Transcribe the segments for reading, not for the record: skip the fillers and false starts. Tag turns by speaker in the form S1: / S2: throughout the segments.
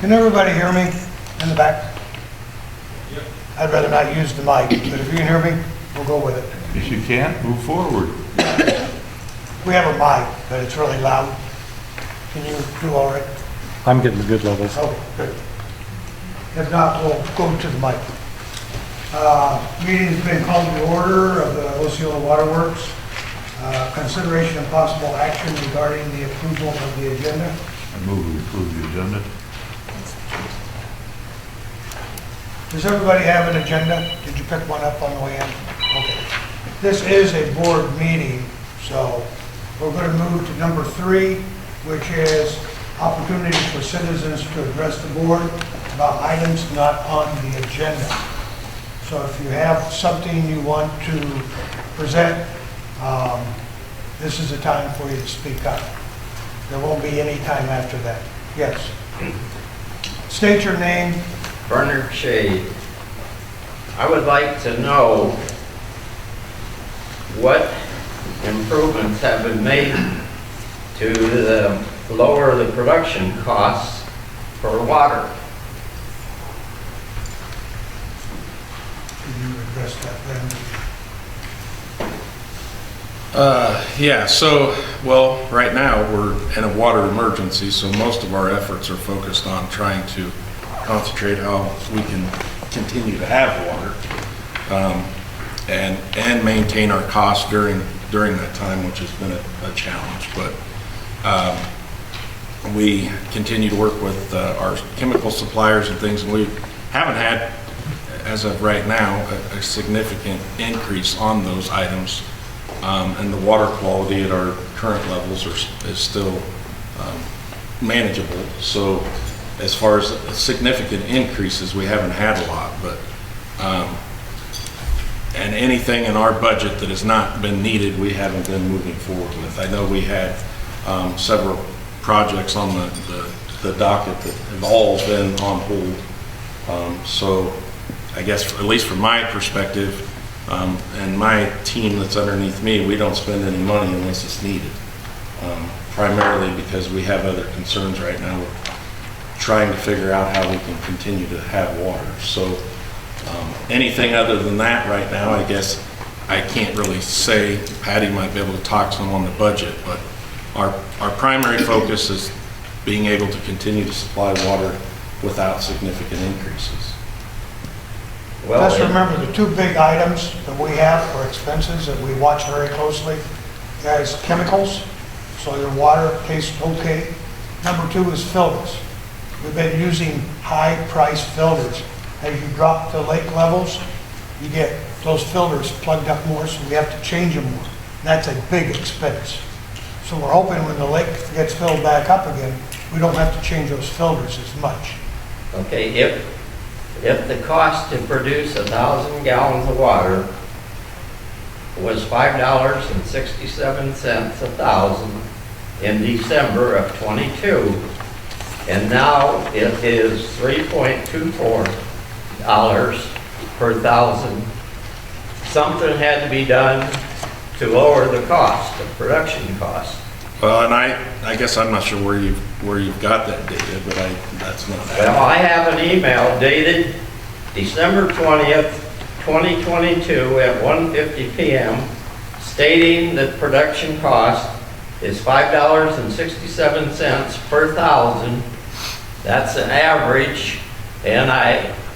S1: Can everybody hear me in the back? I'd rather not use the mic, but if you can hear me, we'll go with it.
S2: If you can't, move forward.
S1: We have a mic, but it's really loud. Can you do all right?
S3: I'm getting the good levels.
S1: Okay, good. If not, we'll go to the mic. Meeting's been called to order of the Osceola Waterworks. Consideration and possible action regarding the approval of the agenda.
S2: I move we approve the agenda.
S1: Does everybody have an agenda? Did you pick one up on the way in? Okay. This is a board meeting, so we're going to move to number 3, which is opportunities for citizens to address the board about items not on the agenda. So if you have something you want to present, this is the time for you to speak up. There won't be any time after that. Yes. State your name.
S4: Bernard Shade. I would like to know what improvements have been made to lower the production costs for water.
S1: Can you address that, Brandon?
S5: Well, right now we're in a water emergency, so most of our efforts are focused on trying to concentrate how we can continue to have water and maintain our costs during that time, which has been a challenge. But we continue to work with our chemical suppliers and things, and we haven't had, as of right now, a significant increase on those items. And the water quality at our current levels is still manageable. So as far as significant increases, we haven't had a lot, but and anything in our budget that has not been needed, we haven't been moving forward with. I know we had several projects on the docket that have all been on hold. So I guess, at least from my perspective, and my team that's underneath me, we don't spend any money unless it's needed. Primarily because we have other concerns right now. We're trying to figure out how we can continue to have water. So anything other than that right now, I guess I can't really say. Patty might be able to talk some on the budget, but our primary focus is being able to continue to supply water without significant increases.
S4: Well,
S1: Just remember the 2 big items that we have for expenses that we watch very closely is chemicals, so your water tastes okay. Number 2 is filters. We've been using high-priced filters. As you drop the lake levels, you get those filters plugged up more, so we have to change them more. That's a big expense. So we're hoping when the lake gets filled back up again, we don't have to change those filters as much.
S4: okay, if the cost to produce 1,000 gallons of water was $5.67 a thousand in December of '22, and now it is $3.24 per thousand, something had to be done to lower the cost, the production cost.
S5: Well, and I guess I'm not sure where you've got that data, but that's not accurate.
S4: Well, I have an email dated December 20th, 2022 at 1:50 p.m. stating that production cost is $5.67 per thousand. That's an average. And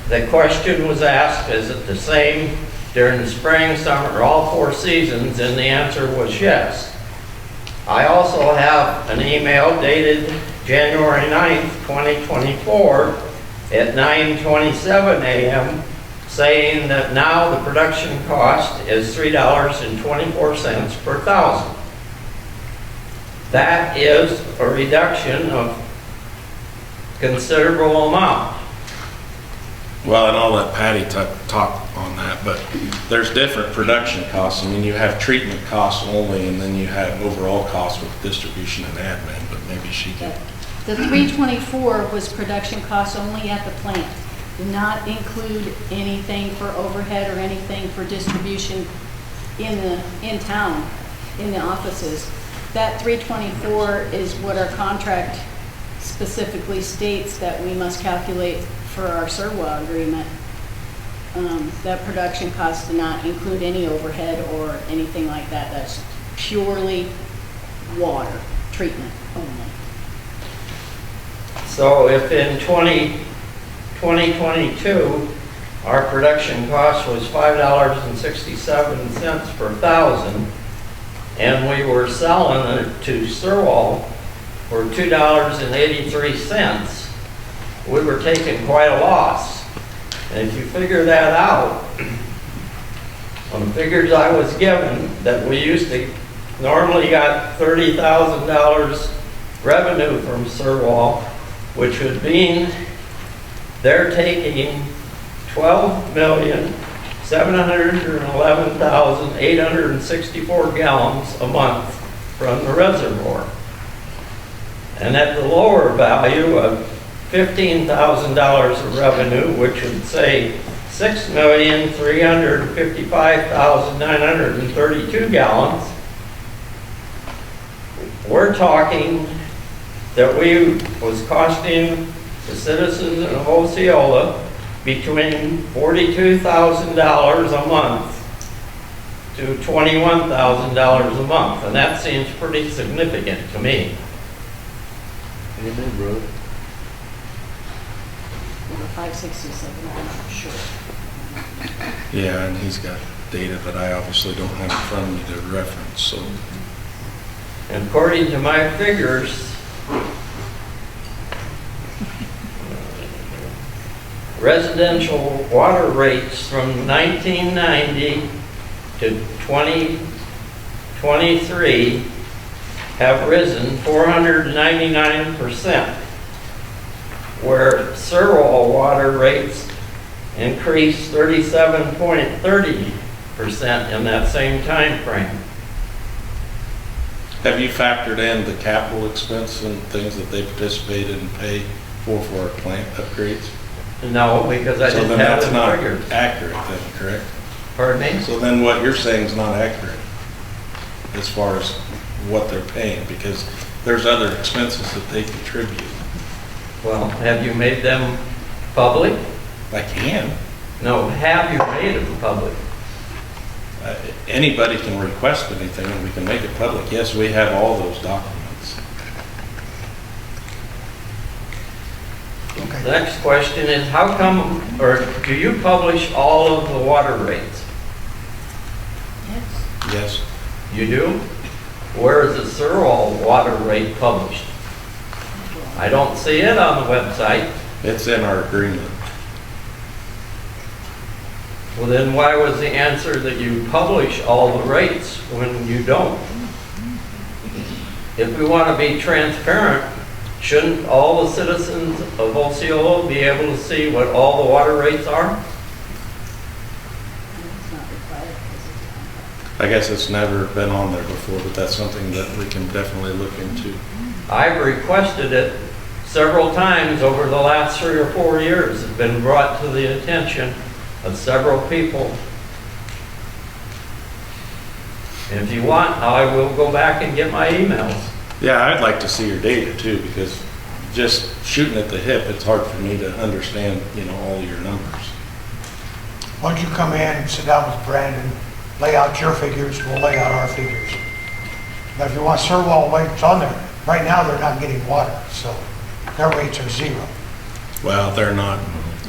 S4: the question was asked, is it the same during the spring, summer, all 4 seasons? And the answer was yes. I also have an email dated January 9th, 2024 at 9:27 a.m. saying that now the production cost is $3.24 per thousand. That is a reduction of considerable amount.
S5: Well, and I'll let Patty talk on that, but there's different production costs. I mean, you have treatment costs only, and then you have overall costs with distribution and admin, but maybe she can.
S6: The 324 was production costs only at the plant. Did not include anything for overhead or anything for distribution in town, in the offices. That 324 is what our contract specifically states that we must calculate for our SERWA agreement, that production costs do not include any overhead or anything like that. That's purely water treatment only.
S4: So if in 2022, our production cost was $5.67 per thousand, and we were selling it to Sirwall for $2.83, we were taking quite a loss. And if you figure that out, on the figures I was given, that we used to normally got $30,000 revenue from Sirwall, which would mean they're taking 12,711,864 gallons a month from the reservoir. And at the lower value of $15,000 of revenue, which would say 6,355,932 gallons, we're talking that we was costing the citizens of Osceola between $42,000 a month to $21,000 a month, and that seems pretty significant to me.
S3: Amen, brother.
S6: 567, I'm not sure.
S5: Yeah, and he's got data that I obviously don't have in front of me to reference, so.
S4: And according to my figures, residential water rates from 1990 to 2023 have risen 499%, where Sirwall water rates increased 37.30% in that same time frame.
S5: Have you factored in the capital expense and things that they participate in and pay for our plant upgrades?
S4: No, because I
S5: So
S4: didn't
S5: then
S4: have
S5: that's
S4: the
S5: not
S4: figures.
S5: accurate then, correct?
S4: Pardon me?
S5: So then what you're saying is not accurate as far as what they're paying, because there's other expenses that they contribute.
S4: Well, have you made them public?
S5: I can.
S4: No, have you made them public?
S5: Anybody can request anything and we can make it public. Yes, we have all those documents.
S1: Okay.
S4: The next question is, how come, or do you publish all of the water rates?
S6: Yes.
S5: Yes.
S4: You do? Where is the Sirwall water rate published? I don't see it on the website.
S5: It's in our agreement.
S4: Well, then why was the answer that you publish all the rates when you don't? If we want to be transparent, shouldn't all the citizens of Osceola be able to see what all the water rates are?
S6: It's not required because it's a contract.
S5: I guess it's never been on there before, but that's something that we can definitely look into.
S4: I've requested it several times over the last 3 or 4 years. It's been brought to the attention of several people. And if you want, I will go back and get my emails.
S5: Yeah, I'd like to see your data too, because just shooting at the hip, it's hard for me to understand, all your numbers.
S1: Why don't you come in and sit down with Brandon, lay out your figures, we'll lay out our figures. Now, if you want Sirwall rates on there, right now they're not getting water, so their rates are zero.
S5: Well, they're not.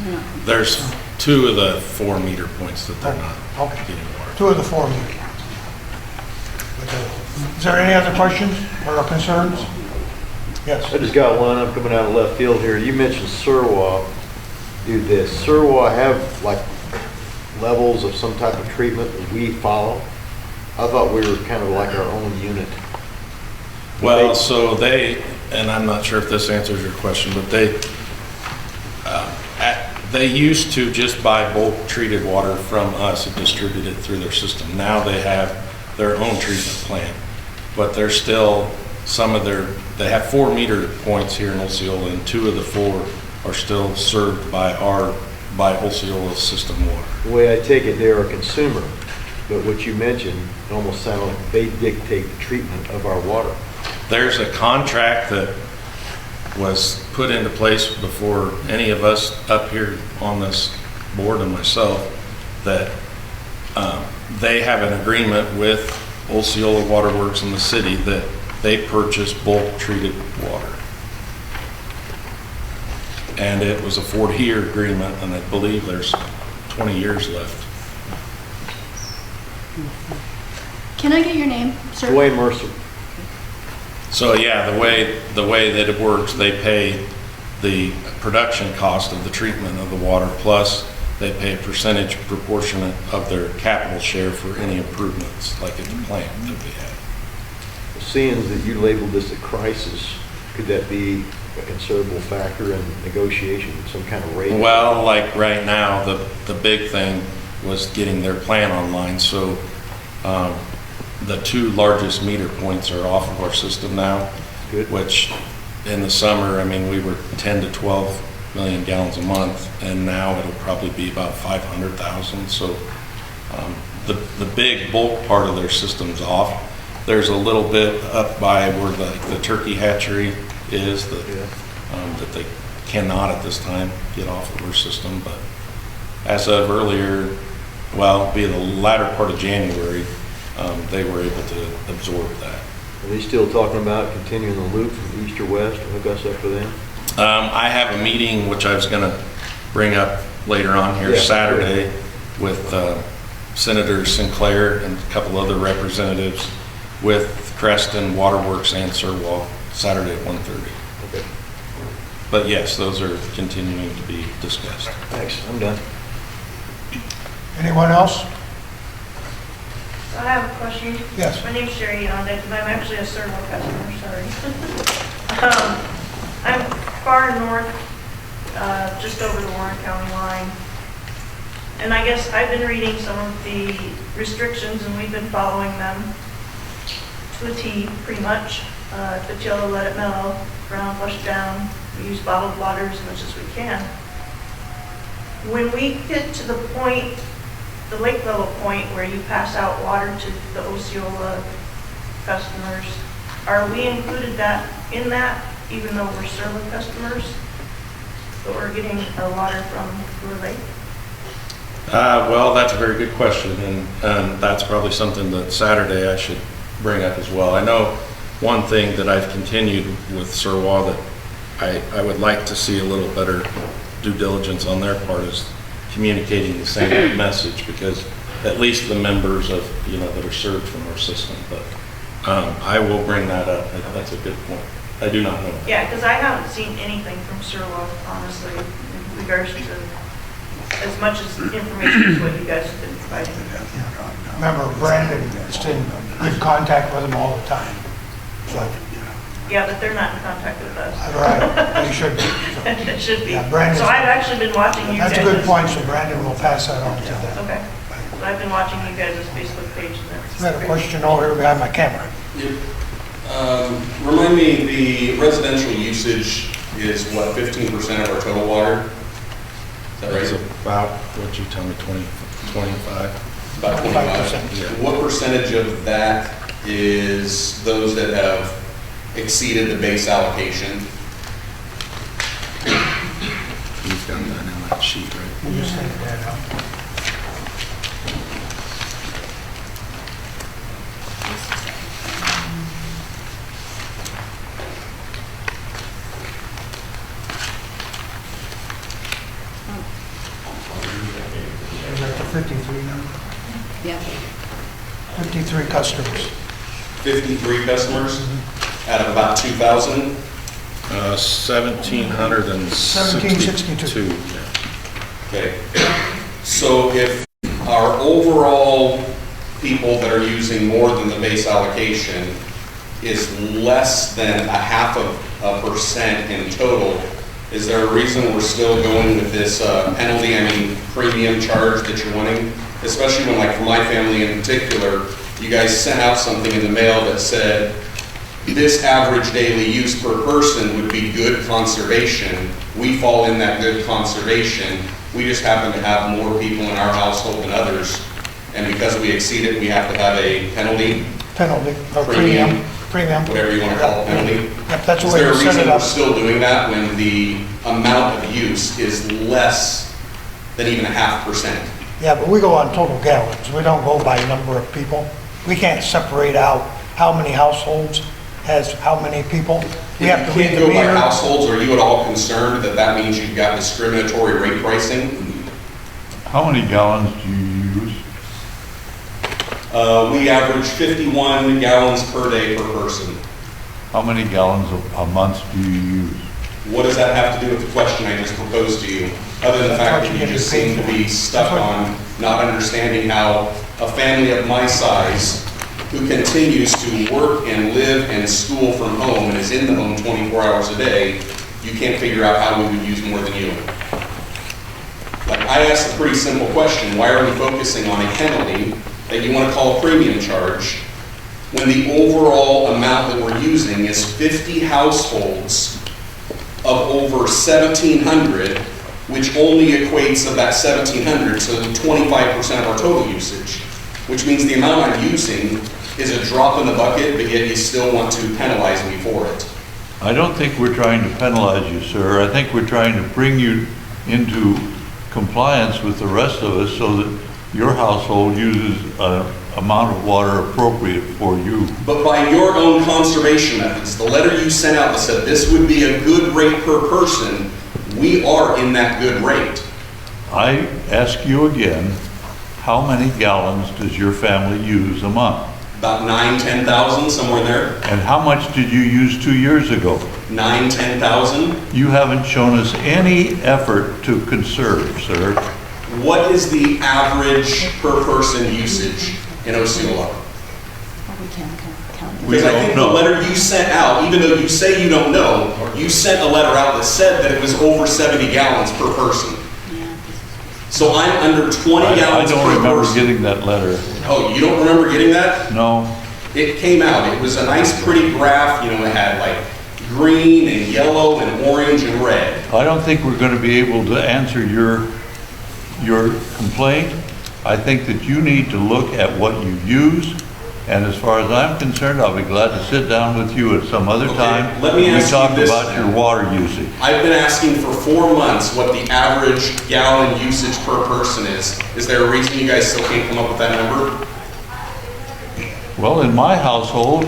S6: Yeah.
S5: There's 2 of the 4 meter points that they're not
S1: Okay.
S5: getting water.
S1: 2 of the 4 meters. Is there any other questions or concerns? Yes.
S3: I just got one. I'm coming out of left field here. You mentioned Sirwall. Do this Sirwall have like levels of some type of treatment that we follow? I thought we were kind of like our own unit.
S5: Well, so and I'm not sure if this answers your question, but they used to just buy bulk treated water from us and distribute it through their system. Now they have their own treatment plant, but they're still, they have 4 meter points here in Osceola, and 2 of the 4 are still served by Osceola system water.
S3: The way I take it, they're a consumer, but what you mentioned it almost sounded like they dictate the treatment of our water.
S5: There's a contract that was put into place before any of us up here on this board and myself, that they have an agreement with Osceola Waterworks in the city that they purchase bulk treated water. And it was a 40-year agreement, and I believe there's 20 years left.
S6: Can I get your name, sir?
S3: Dwayne Mercer.
S5: So yeah, the way that it works, they pay the production cost of the treatment of the water, plus they pay a percentage proportionate of their capital share for any improvements, like at the plant that we have.
S3: Seeing that you labeled this a crisis, could that be a considerable factor in negotiation, some kind of rate?
S5: Well, like right now, the big thing was getting their plant online, so the two largest meter points are off of our system now.
S3: Good.
S5: Which in the summer, I mean, we were 10 to 12 million gallons a month, and now it'll probably be about 500,000. So the big bulk part of their system's off. There's a little bit up by where the turkey hatchery is that they cannot at this time get off of their system, but as of earlier, well, be the latter part of January, they were able to absorb that.
S3: Are they still talking about continuing the loop from east or west to hook us up for them?
S5: I have a meeting, which I was going to bring up later on here,
S3: Yeah,
S5: Saturday, with Senator Sinclair and a couple other representatives with Creston, Waterworks, and Sirwall, Saturday at 1:30.
S3: Okay,
S5: But yes, those are continuing to be discussed.
S3: thanks, I'm done.
S1: Anyone else?
S7: I have a question.
S1: Yes.
S7: My name's Sherry Yonda, and I'm actually a Servo customer, sorry. I'm far north, just over the Warren County line. And I guess I've been reading some of the restrictions, and we've been following them to a T, pretty much. If it's yellow, let it mellow, brown, flush down. We use bottled water as much as we can. When we get to the point, the lake level point where you pass out water to the Osceola customers, are we included in that, even though we're Servo customers, but we're getting our water from your lake?
S5: Well, that's a very good question, and that's probably something that Saturday I should bring up as well. I know one thing that I've continued with Sirwall that I would like to see a little better due diligence on their part is communicating the same message, because at least the members of, that are served from our system, but I will bring that up. That's a good point. I do not know.
S7: Yeah, because I haven't seen anything from Servo, honestly, in regards to as much as information as what you guys have been providing.
S1: Remember, Brandon is in good contact with them all the time. So,
S7: Yeah, but they're not in contact with us.
S1: right, they should be.
S7: It should be.
S1: Yeah, Brandon's-
S7: So I've actually been watching you guys.
S1: That's a good point, so Brandon will pass that on to them.
S7: Okay. So I've been watching you guys' Facebook page. And that's
S1: I got a
S7: great.
S1: question over here behind my camera.
S8: Remind me, the residential usage is what, 15% of our total water? Is that
S5: That's
S8: right?
S5: about, what'd you tell me, 25?
S8: About
S1: 25%.
S8: 25. What percentage of that is those that have exceeded the base allocation?
S5: You've got that in that sheet, right?
S1: We'll just take that out. Is that the 53 number?
S6: Yeah.
S1: 53 customers.
S8: 53 customers out of about 2,000?
S5: 1,762. Yeah.
S8: Okay. So if our overall people that are using more than the base allocation is less than 0.5% in total, is there a reason we're still going with this penalty, premium charge that you're wanting? Especially when, like, for my family in particular, you guys sent out something in the mail that said this average daily use per person would be good conservation. We fall in that good conservation. We just happen to have more people in our household than others. And because we exceed it, we have to have a penalty.
S1: Penalty or
S8: Premium.
S1: Premium.
S8: whatever you want to call it, penalty.
S1: Yep, that's the
S8: Is
S1: way
S8: there a
S1: we set
S8: reason
S1: it
S8: we're
S1: up.
S8: still doing that when the amount of use is less than even 0.5%?
S1: Yeah, but we go on total gallons. We don't go by number of people. We can't separate out how many households has how many people. We have to
S8: If
S1: read
S8: you
S1: the
S8: can't go by
S1: meter.
S8: households, are you at all concerned that that means you've got discriminatory rate pricing?
S2: How many gallons do you use?
S8: We average 51 gallons per day per person.
S2: How many gallons a month do you use?
S8: What does that have to do with the question I just proposed to you? Other than the fact that you just seem to be stuck on not understanding how a family of my size who continues to work and live and school from home and is in the home 24 hours a day, you can't figure out how we would use more than you. Like, I asked a pretty simple question: why are we focusing on a penalty that you want to call a premium charge when the overall amount that we're using is 50 households of over 1,700, which only equates of that 1,700 to 25% of our total usage, which means the amount I'm using is a drop in the bucket, but yet you still want to penalize me for it.
S2: I don't think we're trying to penalize you, sir. I think we're trying to bring you into compliance with the rest of us so that your household uses an amount of water appropriate for you.
S8: But by your own conservation methods, the letter you sent out that said this would be a good rate per person, we are in that good rate.
S2: I ask you again, how many gallons does your family use a month?
S8: About 9,000, 10,000, somewhere there.
S2: And how much did you use 2 years ago?
S8: 9,000, 10,000.
S2: You haven't shown us any effort to conserve, sir.
S8: What is the average per person usage in Osceola?
S2: We
S8: Because I
S2: don't
S8: think the
S2: know.
S8: letter you sent out, even though you say you don't know, you sent a letter out that said that it was over 70 gallons per person. So I'm under 20
S2: I
S8: gallons
S2: don't
S8: per
S2: remember
S8: person.
S2: getting that letter.
S8: Oh, you don't remember getting that?
S2: No.
S8: It came out. It was a nice, pretty graph. You know, it had like green and yellow and orange and red.
S2: I don't think we're going to be able to answer your complaint. I think that you need to look at what you use, and as far as I'm concerned, I'll be glad to sit down with you at some other
S8: Okay,
S2: time.
S8: let me
S2: when
S8: ask
S2: we
S8: you
S2: talk
S8: this
S2: about
S8: then.
S2: your water usage.
S8: I've been asking for 4 months what the average gallon usage per person is. Is there a reason you guys still can't come up with that number?
S2: Well, in my household,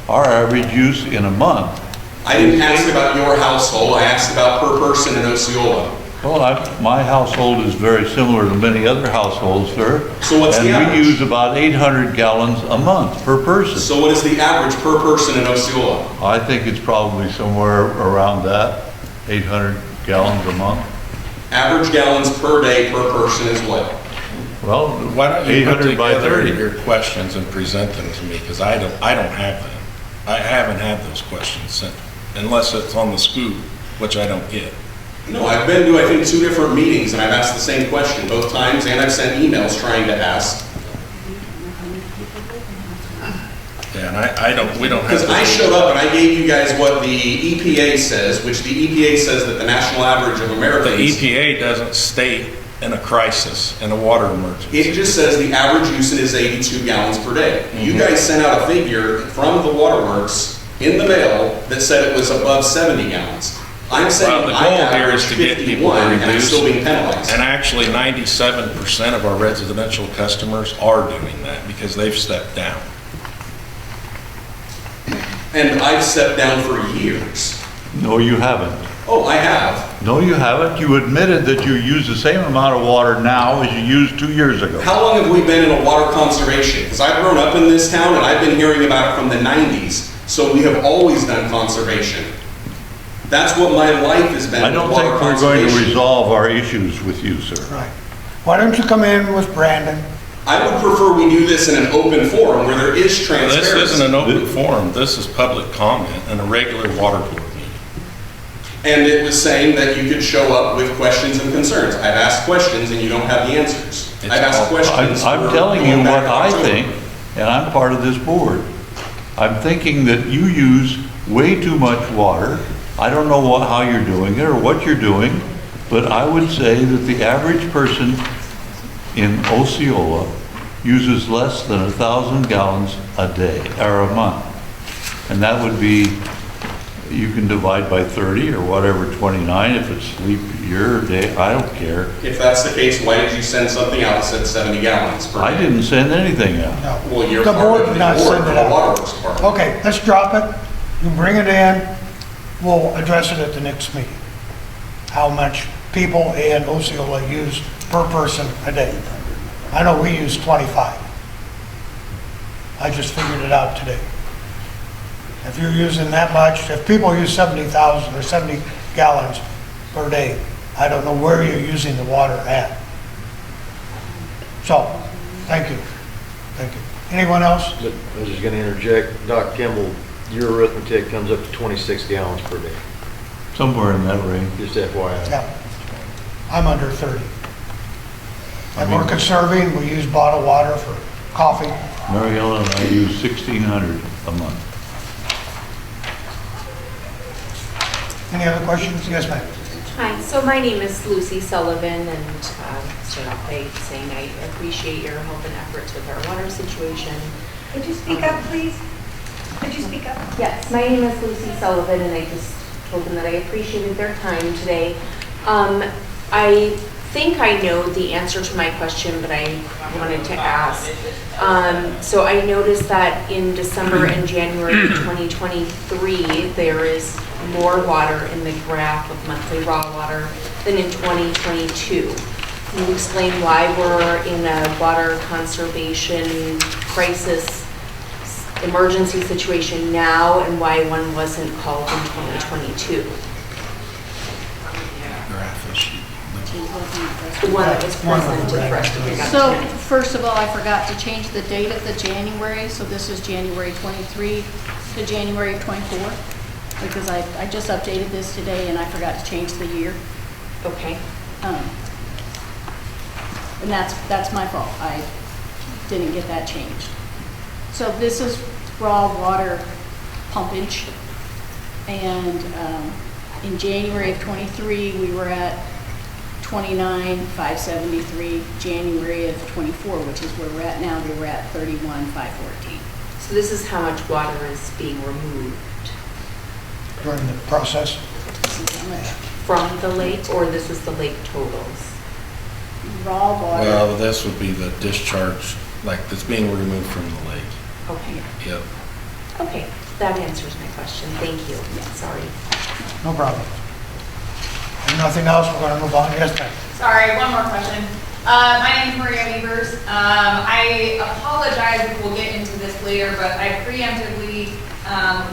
S2: our average use in a month,
S8: I didn't ask about your household. I asked about per person in Osceola.
S2: well, my household is very similar to many other households, sir.
S8: So what's the
S2: And
S8: average?
S2: we use about 800 gallons a month per person.
S8: So what is the average per person in Osceola?
S2: I think it's probably somewhere around that, 800 gallons a month.
S8: Average gallons per day per person is what?
S2: Well,
S5: Why don't you put
S2: 800 by
S5: together
S2: 30.
S5: your questions and present them to me, because I don't have them. I haven't had those questions sent, unless it's on the scoop, which I don't get.
S8: No, I've been to, I think, 2 different meetings and I've asked the same question both times, and I've sent emails trying to ask.
S5: Yeah, and we don't have.
S8: Because I showed up and I gave you guys what the EPA says, which the EPA says that the national average of
S5: The
S8: Americans,
S5: EPA doesn't state in a crisis, in a water emergency.
S8: it just says the average usage is 82 gallons per day. You guys sent out a figure from the waterworks in the mail that said it was above 70 gallons. I'm saying
S5: Well, the
S8: I
S5: goal here
S8: average
S5: is to get people to
S8: 51 and I'm
S5: reduce.
S8: still being penalized.
S5: And actually, 97% of our residential customers are doing that because they've stepped down.
S8: And I've stepped down for years.
S2: No, you haven't.
S8: Oh, I have.
S2: No, you haven't. You admitted that you use the same amount of water now as you used 2 years ago.
S8: How long have we been in a water conservation? Because I've grown up in this town and I've been hearing about it from the 90s. So we have always done conservation. That's what my life has been.
S2: I don't
S8: with water
S2: think we're going to
S8: conservation.
S2: resolve our issues with you, sir.
S1: Right. Why don't you come in with Brandon?
S8: I would prefer we do this in an open forum where there is
S5: This
S8: transparency.
S5: isn't an open forum, this is public comment and a regular water board meeting.
S8: And it was saying that you could show up with questions and concerns. I've asked questions and you don't have the answers.
S5: It's
S8: I've asked
S5: all-
S8: questions.
S2: I'm
S8: for
S2: telling you
S8: going back
S2: what
S8: to
S2: I
S8: October.
S2: think, and I'm part of this board. I'm thinking that you use way too much water. I don't know how you're doing it or what you're doing, but I would say that the average person in Osceola uses less than 1,000 gallons a day or a month. And that would be, you can divide by 30 or whatever, 29, if it's leap year or day, I don't care.
S8: If that's the case, why did you send something out that said 70 gallons per day?
S2: I didn't send anything out.
S1: No.
S8: Well, you're
S1: The
S8: part
S1: board
S8: of
S1: did
S8: the
S1: not
S8: board
S1: send
S8: for
S1: it
S8: the
S1: out.
S8: Waterworks Department.
S1: Okay, let's drop it. You bring it in, we'll address it at the next meeting. How much people in Osceola use per person a day. I know we use 25. I just figured it out today. If you're using that much, if people use 70,000 or 70 gallons per day, I don't know where you're using the water at. So, thank you. Thank you. Anyone else?
S3: But I was just gonna interject, Doc Kimball, your arithmetic comes up to 26 gallons per day,
S2: Somewhere in that range.
S3: just FYI.
S1: Yeah. I'm under 30. And we're conserving, we use bottled water for coffee.
S2: Mary Ellen and I use 1,600 a month.
S1: Any other questions? Yes, ma'am.
S9: Hi, so my name is Lucy Sullivan, and start off by saying I appreciate your help and efforts with our water situation.
S10: Could you speak up, please? Could you speak up?
S9: Yes, my name is Lucy Sullivan, and I just told them that I appreciated their time today. I think I know the answer to my question, but I wanted to ask. So I noticed that in December and January 2023, there is more water in the graph of monthly raw water than in 2022. Can you explain why we're in a water conservation crisis emergency situation now and why one wasn't called in 2022? The one that was presented for us to pick up
S6: So,
S9: tonight.
S6: first of all, I forgot to change the date of the January, so this is January 23 to January 24, because I just updated this today and I forgot to change the year.
S9: Okay.
S6: And that's my fault. I didn't get that changed. So this is raw water pumpage. And in January of 23, we were at 29,573. January of 24, which is where we're at now, we were at 31,514.
S9: So this is how much water is being removed
S1: During the process.
S6: This is how much
S9: from the lake, or this is the lake totals?
S6: raw water.
S5: Well, this would be the discharge, like that's being removed from the lake.
S9: Okay.
S5: Yep.
S9: Okay, that answers my question. Thank you. Sorry.
S1: No problem. If nothing else, we're going to move on. Yes, ma'am.
S11: Sorry, one more question. My name is Maria Weavers. I apologize if we'll get into this later, but I preemptively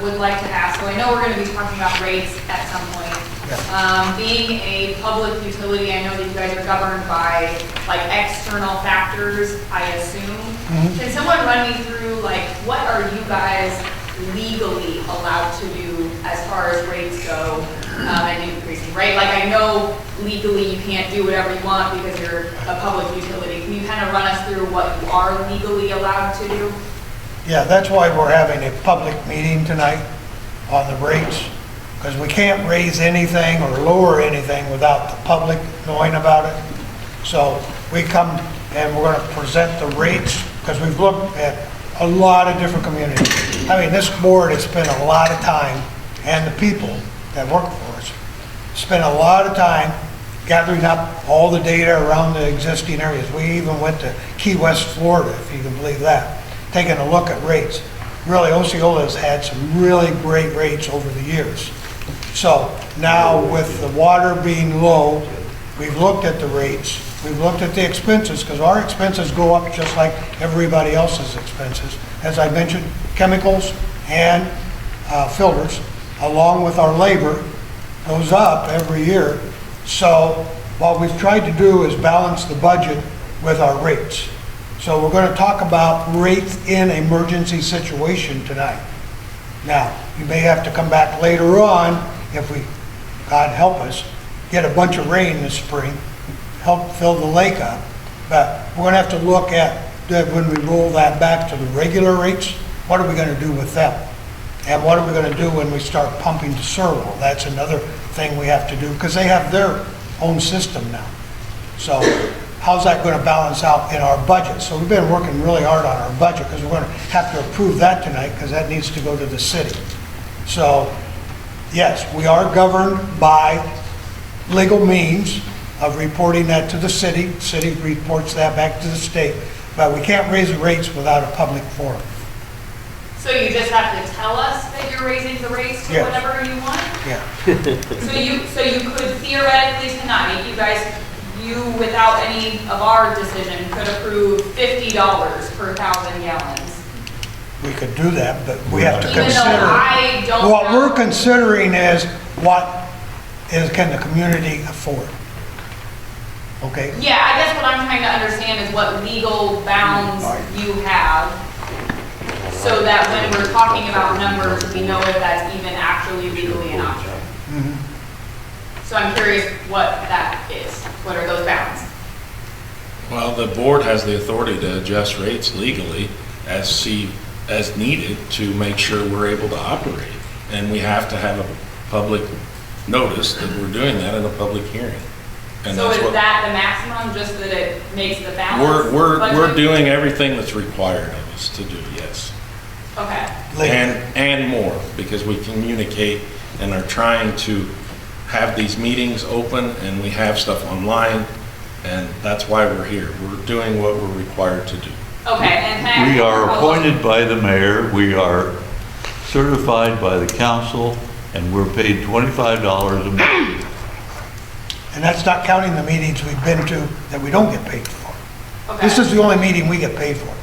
S11: would like to ask, so I know we're going to be talking about rates at some point. Being a public utility, I know that you guys are governed by like external factors, I assume. Can someone run me through like what are you guys legally allowed to do as far as rates go and increasing, right? Like I know legally you can't do whatever you want because you're a public utility. Can you kind of run us through what you are legally allowed to do?
S1: Yeah, that's why we're having a public meeting tonight on the rates, because we can't raise anything or lower anything without the public knowing about it. So we come and we're going to present the rates, because we've looked at a lot of different communities. I mean, this board has spent a lot of time, and the people that work for us spent a lot of time gathering up all the data around the existing areas. We even went to Key West, Florida, if you can believe that, taking a look at rates. Really, Osceola has had some really great rates over the years. So now with the water being low, we've looked at the rates, we've looked at the expenses, because our expenses go up just like everybody else's expenses. As I mentioned, chemicals and filters, along with our labor, goes up every year. So what we've tried to do is balance the budget with our rates. So we're going to talk about rates in emergency situation tonight. Now, you may have to come back later on if we, God help us, get a bunch of rain this spring, help fill the lake up. But we're going to have to look at when we roll that back to the regular rates, what are we going to do with them? And what are we going to do when we start pumping to Osceola? That's another thing we have to do, because they have their own system now. So how's that going to balance out in our budget? So we've been working really hard on our budget because we're going to have to approve that tonight because that needs to go to the city. So, yes, we are governed by legal means of reporting that to the city. City reports that back to the state, but we can't raise the rates without a public forum.
S11: So you just have to tell us that you're raising the rates to
S1: Yes.
S11: whatever you want?
S1: Yeah.
S11: So you could theoretically tonight, you without any of our decision could approve $50 per 1,000 gallons.
S1: We could do that, but we have to
S11: Even though
S1: consider.
S11: I don't
S1: What
S11: know-
S1: we're considering is can the community afford? Okay?
S11: Yeah, I guess what I'm trying to understand is what legal bounds you have, so that when we're talking about numbers, we know if that's even actually legally an option.
S1: Mhm.
S11: So I'm curious what that is. What are those bounds?
S5: Well, the board has the authority to adjust rates legally as needed to make sure we're able to operate. And we have to have a public notice that we're doing that in a public hearing. And
S11: So
S5: that's
S11: is
S5: what,
S11: that the maximum, just that it makes the balance?
S5: we're
S11: budget?
S5: doing everything that's required of us to do, yes.
S11: Okay.
S5: And more, because we communicate and are trying to have these meetings open and we have stuff online, and that's why we're here. We're doing what we're required to do.
S11: Okay, and can I-
S2: We are appointed by the mayor, we are certified by the council, and we're paid $25 a month.
S1: And that's not counting the meetings we've been to that we don't get paid for.
S11: Okay.
S1: This is the only meeting we get paid for.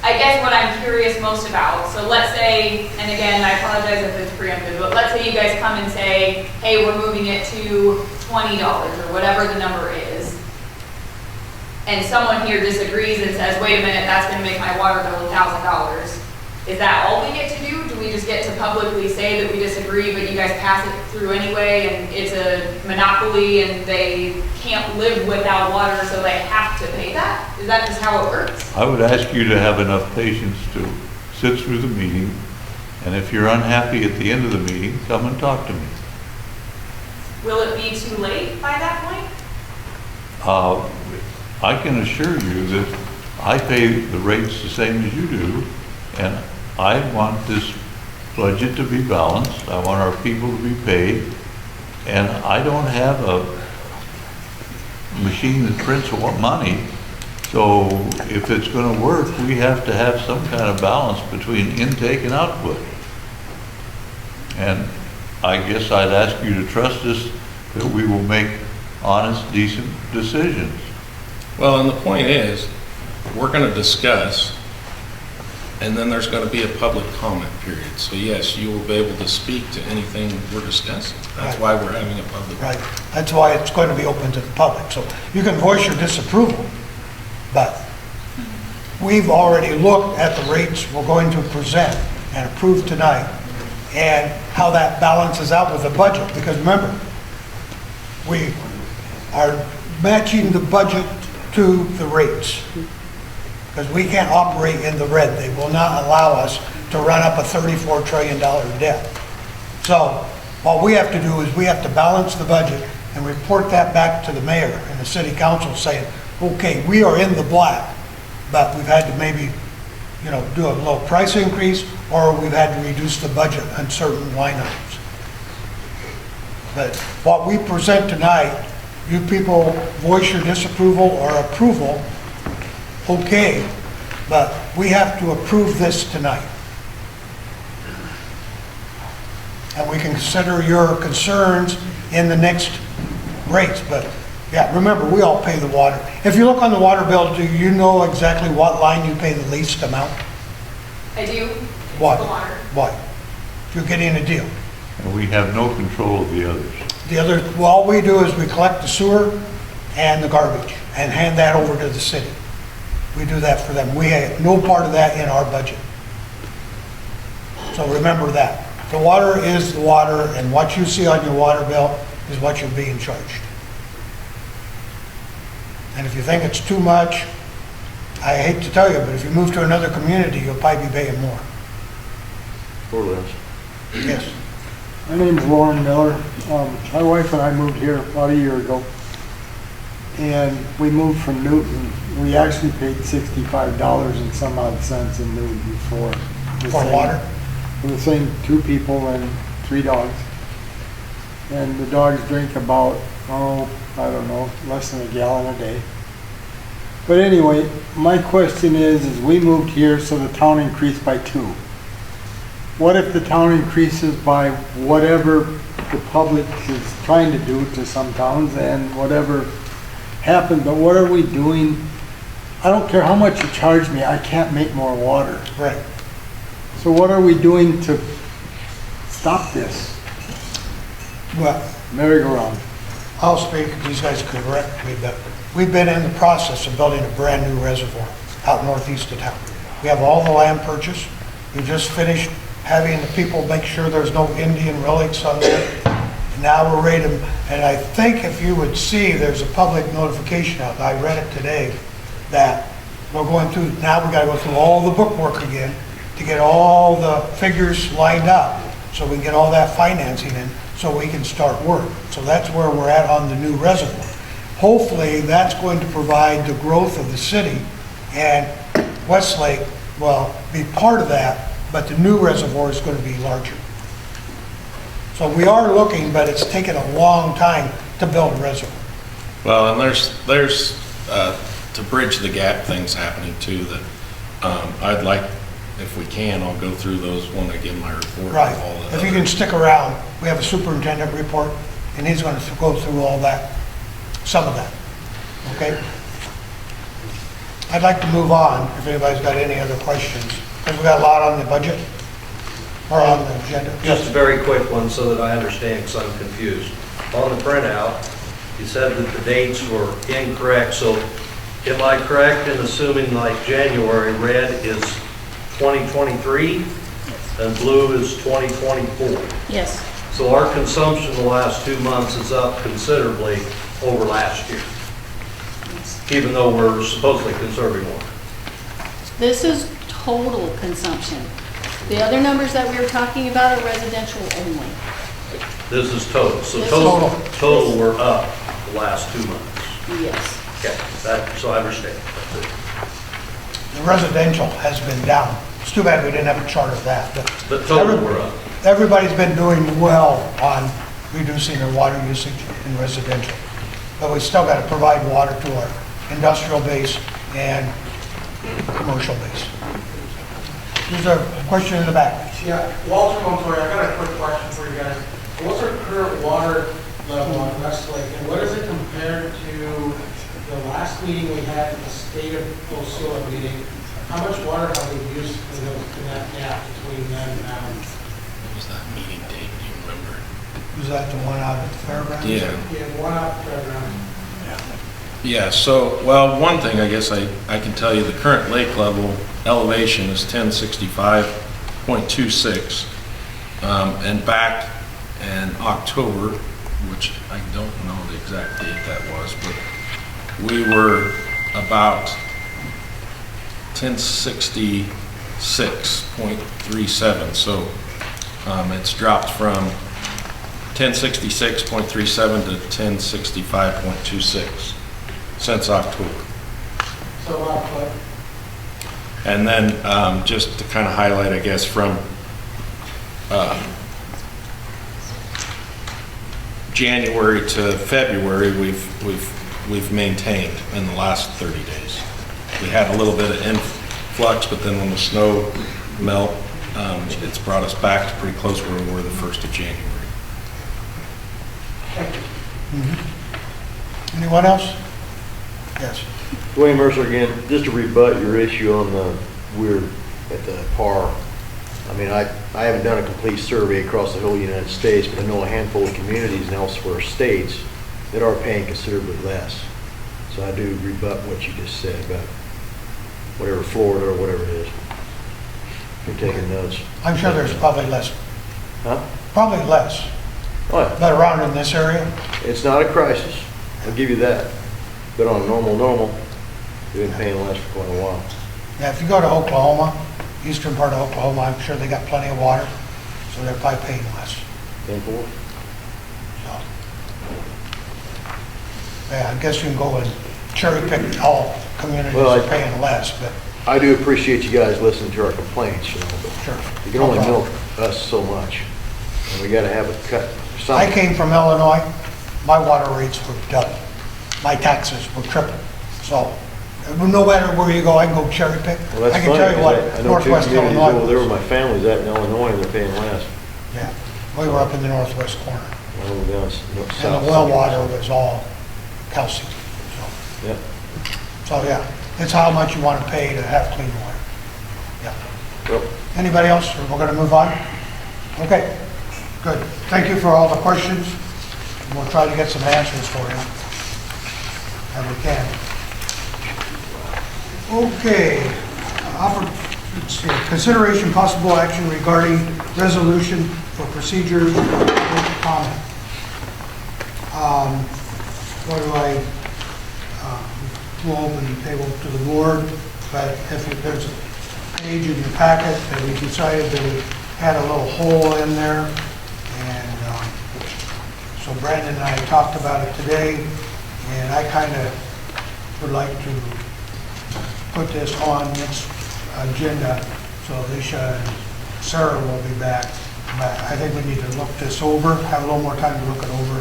S11: I guess what I'm curious most about, so let's say, and again, I apologize if it's preemptive, but let's say you guys come and say, hey, we're moving it to $20 or whatever the number is. And someone here disagrees and says, wait a minute, that's gonna make my water bill $1,000. Is that all we get to do? Do we just get to publicly say that we disagree, but you guys pass it through anyway, and it's a monopoly and they can't live without water, so they have to pay that? Is that just how it works?
S2: I would ask you to have enough patience to sit through the meeting, and if you're unhappy at the end of the meeting, come and talk to me.
S11: Will it be too late by that point?
S2: I can assure you that I pay the rates the same as you do, and I want this budget to be balanced. I want our people to be paid, and I don't have a machine that prints money. So if it's going to work, we have to have some kind of balance between intake and output. And I guess I'd ask you to trust us that we will make honest, decent decisions.
S5: Well, and the point is, we're going to discuss, and then there's going to be a public comment period. So yes, you will be able to speak to anything we're discussing. That's why we're having a public.
S1: Right. That's why it's going to be open to the public. So you can voice your disapproval, but we've already looked at the rates we're going to present and approve tonight and how that balances out with the budget. Because remember, we are matching the budget to the rates. Because we can't operate in the red. They will not allow us to run up a $34 trillion debt. So what we have to do is we have to balance the budget and report that back to the mayor and the city council saying, okay, we are in the black, but we've had to maybe, do a little price increase, or we've had to reduce the budget on certain line items. But what we present tonight, you people voice your disapproval or approval, okay, but we have to approve this tonight. And we can consider your concerns in the next rates, but yeah, remember, we all pay the water. If you look on the water bill, do you know exactly what line you pay the least amount?
S11: I do.
S1: What?
S11: The water.
S1: What? You're getting a deal.
S2: And we have no control of the others.
S1: The other, well, all we do is we collect the sewer and the garbage and hand that over to the city. We do that for them. We have no part of that in our budget. So remember that. The water is the water, and what you see on your water bill is what you're being charged. And if you think it's too much, I hate to tell you, but if you move to another community, you'll probably be paying more.
S3: Orleans.
S1: Yes.
S12: My name's Lauren Miller. My wife and I moved here about a year ago. and we moved from Newton, we actually paid $65 and some odd cents in Newton for the
S1: For
S12: same-
S1: water?
S12: For the same 2 people and 3 dogs. And the dogs drink about, I don't know, less than a gallon a day. But anyway, my question is we moved here, so the town increased by 2. What if the town increases by whatever the public is trying to do to some towns and whatever happened, but what are we doing? I don't care how much you charge me, I can't make more water.
S1: Right.
S12: So what are we doing to stop this
S1: Well,
S12: merry-go-round?
S1: I'll speak, these guys could correct me, but we've been in the process of building a brand-new reservoir out northeast of town. We have all the land purchased. We just finished having the people make sure there's no Indian relics on there. And now we're ready to, and I think if you would see, there's a public notification out, I read it today, that we're going through, now we gotta go through all the bookwork again to get all the figures lined up, so we can get all that financing in, so we can start work. So that's where we're at on the new reservoir. Hopefully, that's going to provide the growth of the city, and Westlake will be part of that, but the new reservoir is going to be larger. So we are looking, but it's taken a long time to build a reservoir.
S5: Well, and there's to bridge the gap things happening too that I'd like, if we can, I'll go through those when I give my report.
S1: Right.
S5: of all the
S1: If you
S5: other-
S1: can stick around, we have a superintendent report, and he's going to go through all that, some of that, okay? I'd like to move on, if anybody's got any other questions, because we got a lot on the budget, or on the agenda.
S13: Just a very quick one so that I understand, because I'm confused. On the printout, you said that the dates were incorrect, so am I correct in assuming like January, red is 2023 and blue is 2024?
S6: Yes,
S13: So our consumption the last 2 months is up considerably over last year,
S6: yes.
S13: even though we're supposedly conserving water.
S6: This is total consumption. The other numbers that we were talking about are residential only.
S13: This is total. So
S6: This is
S13: total we're up the last 2 months.
S6: Yes.
S13: Okay, so I understand.
S1: The residential has been down. It's too bad we didn't have a chart of that,
S13: But total we're up.
S1: everybody's been doing well on reducing their water usage in residential. But we still got to provide water to our industrial base and commercial base. There's a question in the back.
S14: Yeah, Walter Montoya, I got a quick question for you guys. What's our current water level on Westlake, and what is it compared to the last meeting we had at the state of Osceola meeting? How much water have we used in that gap between then and now?
S5: What was that meeting date? Do you remember?
S1: Was that the one out at the fairgrounds?
S5: Yeah.
S14: Yeah, one out the fairground.
S5: Yeah, so, well, one thing I guess I can tell you, the current lake level elevation is 1065.26. And back in October, which I don't know the exact date that was, but we were about 1066.37. So it's dropped from 1066.37 to 1065.26 since October.
S14: So about what?
S5: And then just to kind of highlight, I guess, from January to February, we've maintained in the last 30 days. We had a little bit of influx, but then when the snow melt, it's brought us back to pretty close where we were the 1st of January.
S1: Anyone else? Yes.
S3: Dwayne Mercer again, just to rebut your issue on we're at the par. I mean, I haven't done a complete survey across the whole United States, but I know a handful of communities in elsewhere states that are paying considerably less. So I do rebut what you just said about whatever Florida or whatever it is. You're taking notes.
S1: I'm sure there's probably less,
S3: Huh?
S1: probably less,
S3: Oh, yeah.
S1: but around in this area.
S3: It's not a crisis, I'll give you that. But on normal, we've been paying less for quite a while.
S1: Yeah, if you go to Oklahoma, eastern part of Oklahoma, I'm sure they got plenty of water, so they're probably paying less.
S3: Paying for it?
S1: So, Yeah, I guess you can go and cherry pick, all communities
S3: Well,
S1: are paying less, but
S3: I do appreciate you guys listening to our complaints, you know, but
S1: sure.
S3: you can only milk us so much. And we gotta have it cut or
S1: I
S3: something.
S1: came from Illinois, my water rates were double, my taxes were triple. So, no matter where you go, I can go cherry pick.
S3: Well, that's
S1: I can
S3: funny,
S1: tell you
S3: 'cause
S1: what
S3: I know two
S1: Northwest
S3: communities
S1: Illinois
S3: over there where
S1: was.
S3: my family's at in Illinois, and they're paying less.
S1: Yeah, we were up in the northwest corner.
S3: Well, we're down
S1: And
S3: south.
S1: the well water was all calcium. So,
S3: Yep.
S1: so yeah, it's how much you want to pay to have clean water. Yeah.
S3: Well,
S1: Anybody else, or we're going to move on? Okay, good. Thank you for all the questions. We'll try to get some answers for you, if we can. Okay, let's see, consideration possible action regarding resolution for procedures for public comment. What do I, we'll open the table to the board, but if there's a page in your packet that we decided that we had a little hole in there, and so Brandon and I talked about it today, and I kind of would like to put this on next agenda, so Alicia and Sarah will be back. But I think we need to look this over, have a little more time to look it over,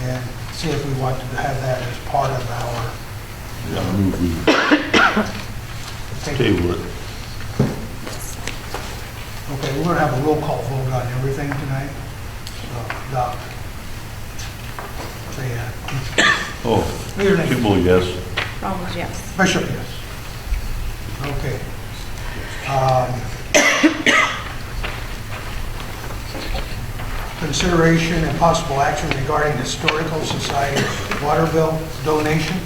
S1: and see if we want to have that as part of our
S2: Yeah, I move we table it.
S1: Okay, we're gonna have a roll call vote on everything tonight. So, Doc. Say,
S2: Oh,
S1: your name.
S2: Kimball, yes.
S9: Ramos, yes.
S1: Bishop, yes. Okay. Consideration and possible action regarding Historical Society water bill donation.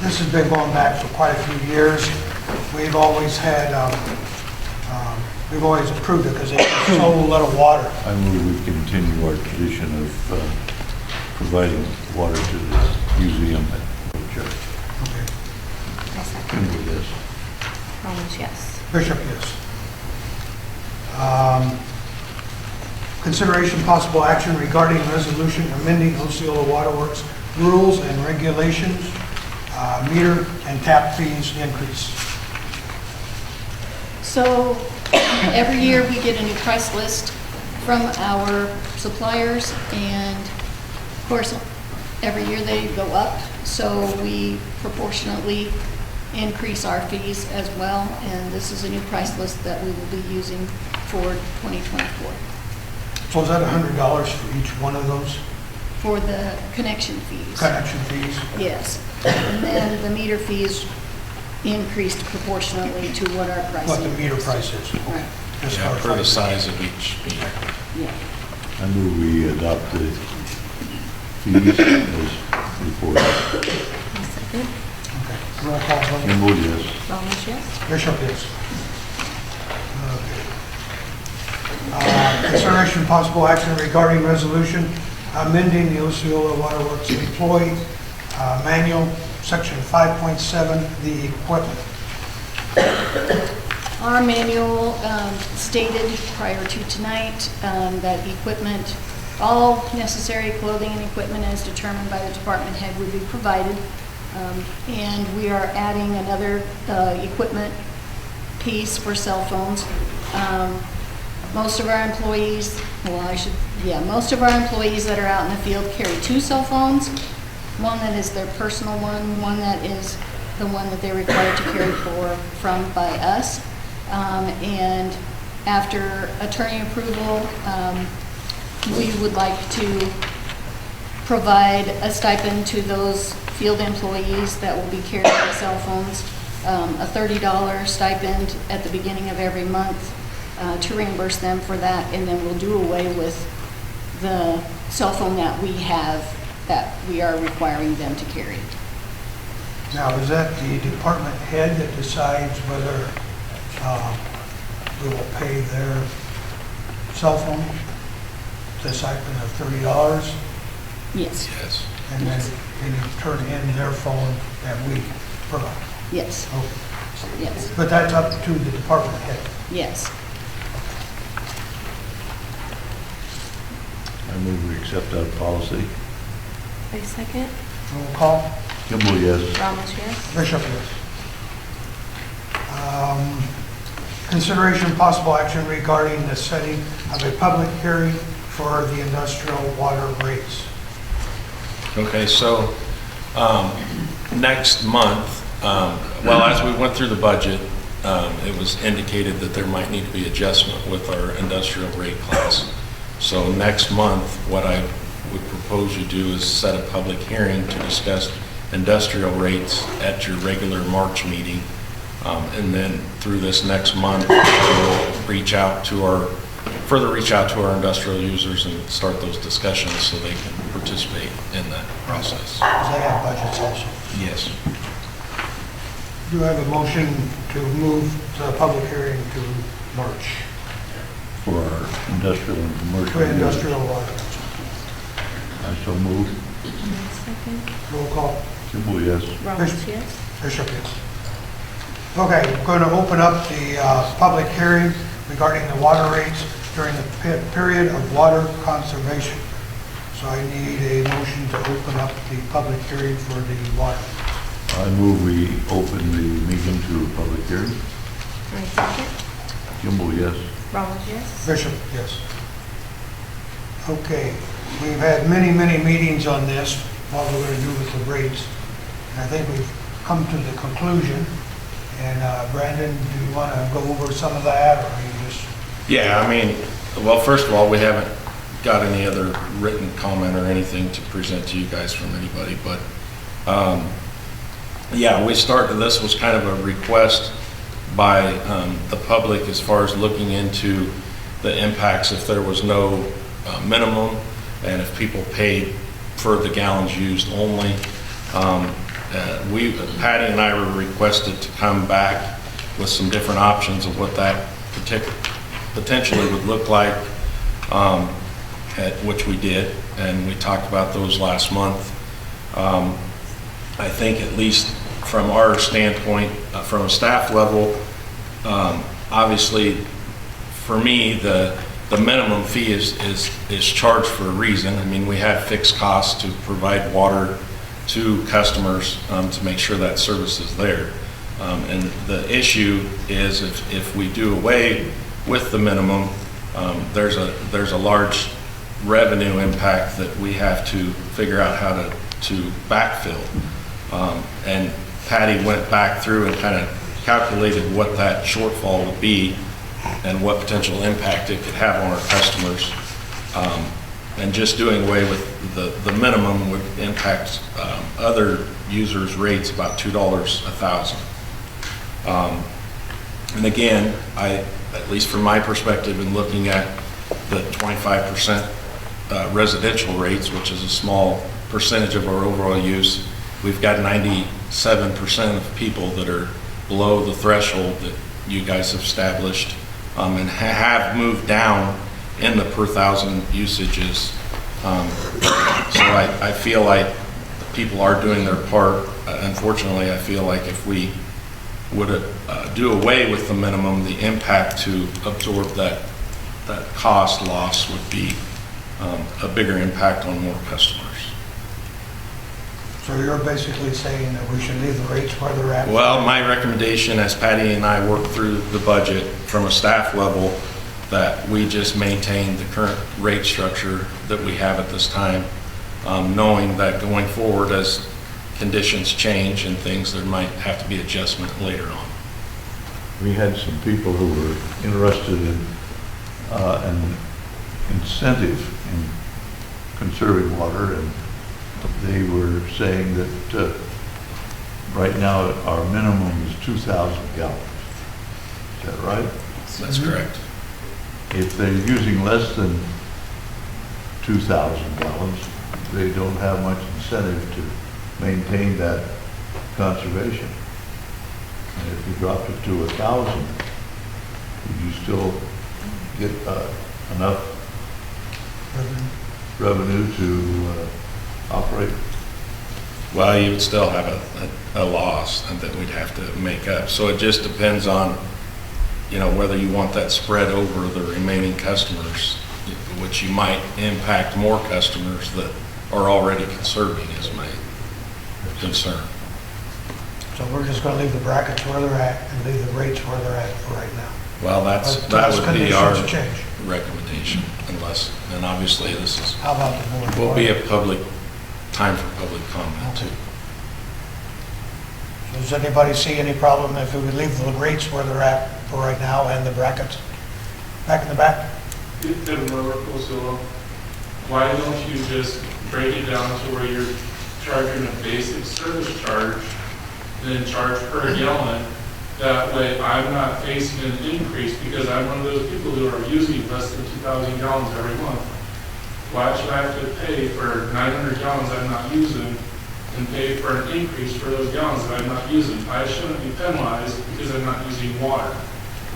S1: This has been going back for quite a few years. We've always had, we've always approved it because it's so little water.
S2: I move we continue our tradition of providing water to this museum at Old Church.
S1: Okay.
S9: I second.
S2: Kimball, yes.
S9: Ramos, yes.
S1: Bishop, yes. Consideration possible action regarding resolution amending Osceola Waterworks rules and regulations, meter and tap fees increase.
S6: So every year we get a new price list from our suppliers, and of course, every year they go up, so we proportionately increase our fees as well, and this is a new price list that we will be using for 2024
S1: So is that $100 for each one of those
S6: for the connection fees.
S1: connection fees?
S6: Yes, and then the meter fees increased proportionately to what our price is.
S1: What the meter price is?
S6: Right,
S1: As
S5: Yeah,
S1: far as
S5: per the
S1: I-
S5: size of each meter.
S6: yeah.
S2: I move we adopt the fees as reported.
S1: Okay. Roll call vote.
S2: Kimball, yes.
S9: Ramos, yes.
S1: Bishop, yes. Okay. Consideration possible action regarding resolution amending the Osceola Waterworks employee manual, section 5.7, the equipment.
S6: Our manual stated prior to tonight that equipment, all necessary clothing and equipment as determined by the department head would be provided. And we are adding another equipment piece for cell phones. Most of our employees, most of our employees that are out in the field carry 2 cell phones. One that is their personal one that is the one that they're required to carry from by us. And after attorney approval, we would like to provide a stipend to those field employees that will be carrying the cell phones, a $30 stipend at the beginning of every month to reimburse them for that, and then we'll do away with the cell phone that we have that we are requiring them to carry.
S1: Now, is that the department head that decides whether we will pay their cell phone, the stipend of $30,
S6: Yes,
S5: Yes.
S1: and then they need to turn in their phone that we provide?
S6: yes,
S1: Okay.
S6: yes,
S1: But that's up to the department head.
S6: yes.
S2: I move we accept that policy.
S9: I second.
S1: Roll call.
S2: Kimball, yes.
S9: Ramos, yes.
S1: Bishop, yes. Consideration possible action regarding the setting of a public hearing for the industrial water rates.
S5: Okay, so next month, well, as we went through the budget, it was indicated that there might need to be adjustment with our industrial rate class. So next month, what I would propose you do is set a public hearing to discuss industrial rates at your regular March meeting. And then through this next month, we'll further reach out to our industrial users and start those discussions so they can participate in that process.
S1: Because they have budgets also.
S5: Yes.
S1: Do you have a motion to move the public hearing to March
S2: For our industrial and commercial.
S1: for industrial water?
S2: I so move.
S9: Second.
S1: Roll call.
S2: Kimball, yes.
S9: Ramos, yes.
S1: Bishop, yes. Okay, we're going to open up the public hearing regarding the water rates during the period of water conservation. So I need a motion to open up the public hearing for the water.
S2: I move we open the meeting to a public hearing.
S9: I second.
S2: Kimball, yes.
S9: Ramos, yes.
S1: Bishop, yes. Okay, we've had many, many meetings on this, what we're going to do with the rates. And I think we've come to the conclusion. And Brandon, do you want to go over some of that, or are you just?
S5: Yeah, I mean, well, first of all, we haven't got any other written comment or anything to present to you guys from anybody, but yeah, this was kind of a request by the public as far as looking into the impacts if there was no minimum and if people paid for the gallons used only. Patty and I were requested to come back with some different options of what that potentially would look like, which we did, and we talked about those last month. I think at least from our standpoint, from a staff level, obviously for me, the minimum fee is charged for a reason. I mean, we have fixed costs to provide water to customers to make sure that service is there. And the issue is if we do away with the minimum, there's a large revenue impact that we have to figure out how to backfill. And Patty went back through and kind of calculated what that shortfall would be and what potential impact it could have on our customers. And just doing away with the minimum would impact other users' rates about $2 a thousand. And again, at least from my perspective in looking at the 25% residential rates, which is a small percentage of our overall use, we've got 97% of people that are below the threshold that you guys have established and have moved down in the per thousand usages. So I feel like people are doing their part. Unfortunately, I feel like if we would do away with the minimum, the impact to absorb that cost loss would be a bigger impact on more customers.
S1: So you're basically saying that we should leave the rates where they're at?
S5: Well, my recommendation, as Patty and I work through the budget from a staff level, that we just maintain the current rate structure that we have at this time, knowing that going forward as conditions change and things, there might have to be adjustment later on.
S2: We had some people who were interested in an incentive in conserving water, and they were saying that right now our minimum is 2,000 gallons. Is that right?
S5: That's correct.
S2: If they're using less than 2,000 gallons, they don't have much incentive to maintain that conservation. And if you dropped it to 1,000, would you still get enough revenue to operate?
S5: Well, you would still have a loss that we'd have to make up. So it just depends on, whether you want that spread over the remaining customers, which you might impact more customers that are already conserving is my concern.
S1: So we're just gonna leave the brackets where they're at and leave the rates where they're at for right now.
S5: Well, that
S1: Unless
S5: would be our
S1: conditions change.
S5: recommendation, unless, and obviously this is,
S1: How about the board?
S5: will be a public, time for public comment too.
S1: Does anybody see any problem if we would leave the rates where they're at for right now and the brackets? Back in the back?
S15: Osceola, why don't you just break it down to where you're charging a basic service charge, then charge per gallon? That way I'm not facing an increase because I'm one of those people who are using less than 2,000 gallons every month. Why should I have to pay for 900 gallons I'm not using and pay for an increase for those gallons that I'm not using? I shouldn't be penalized because I'm not using water.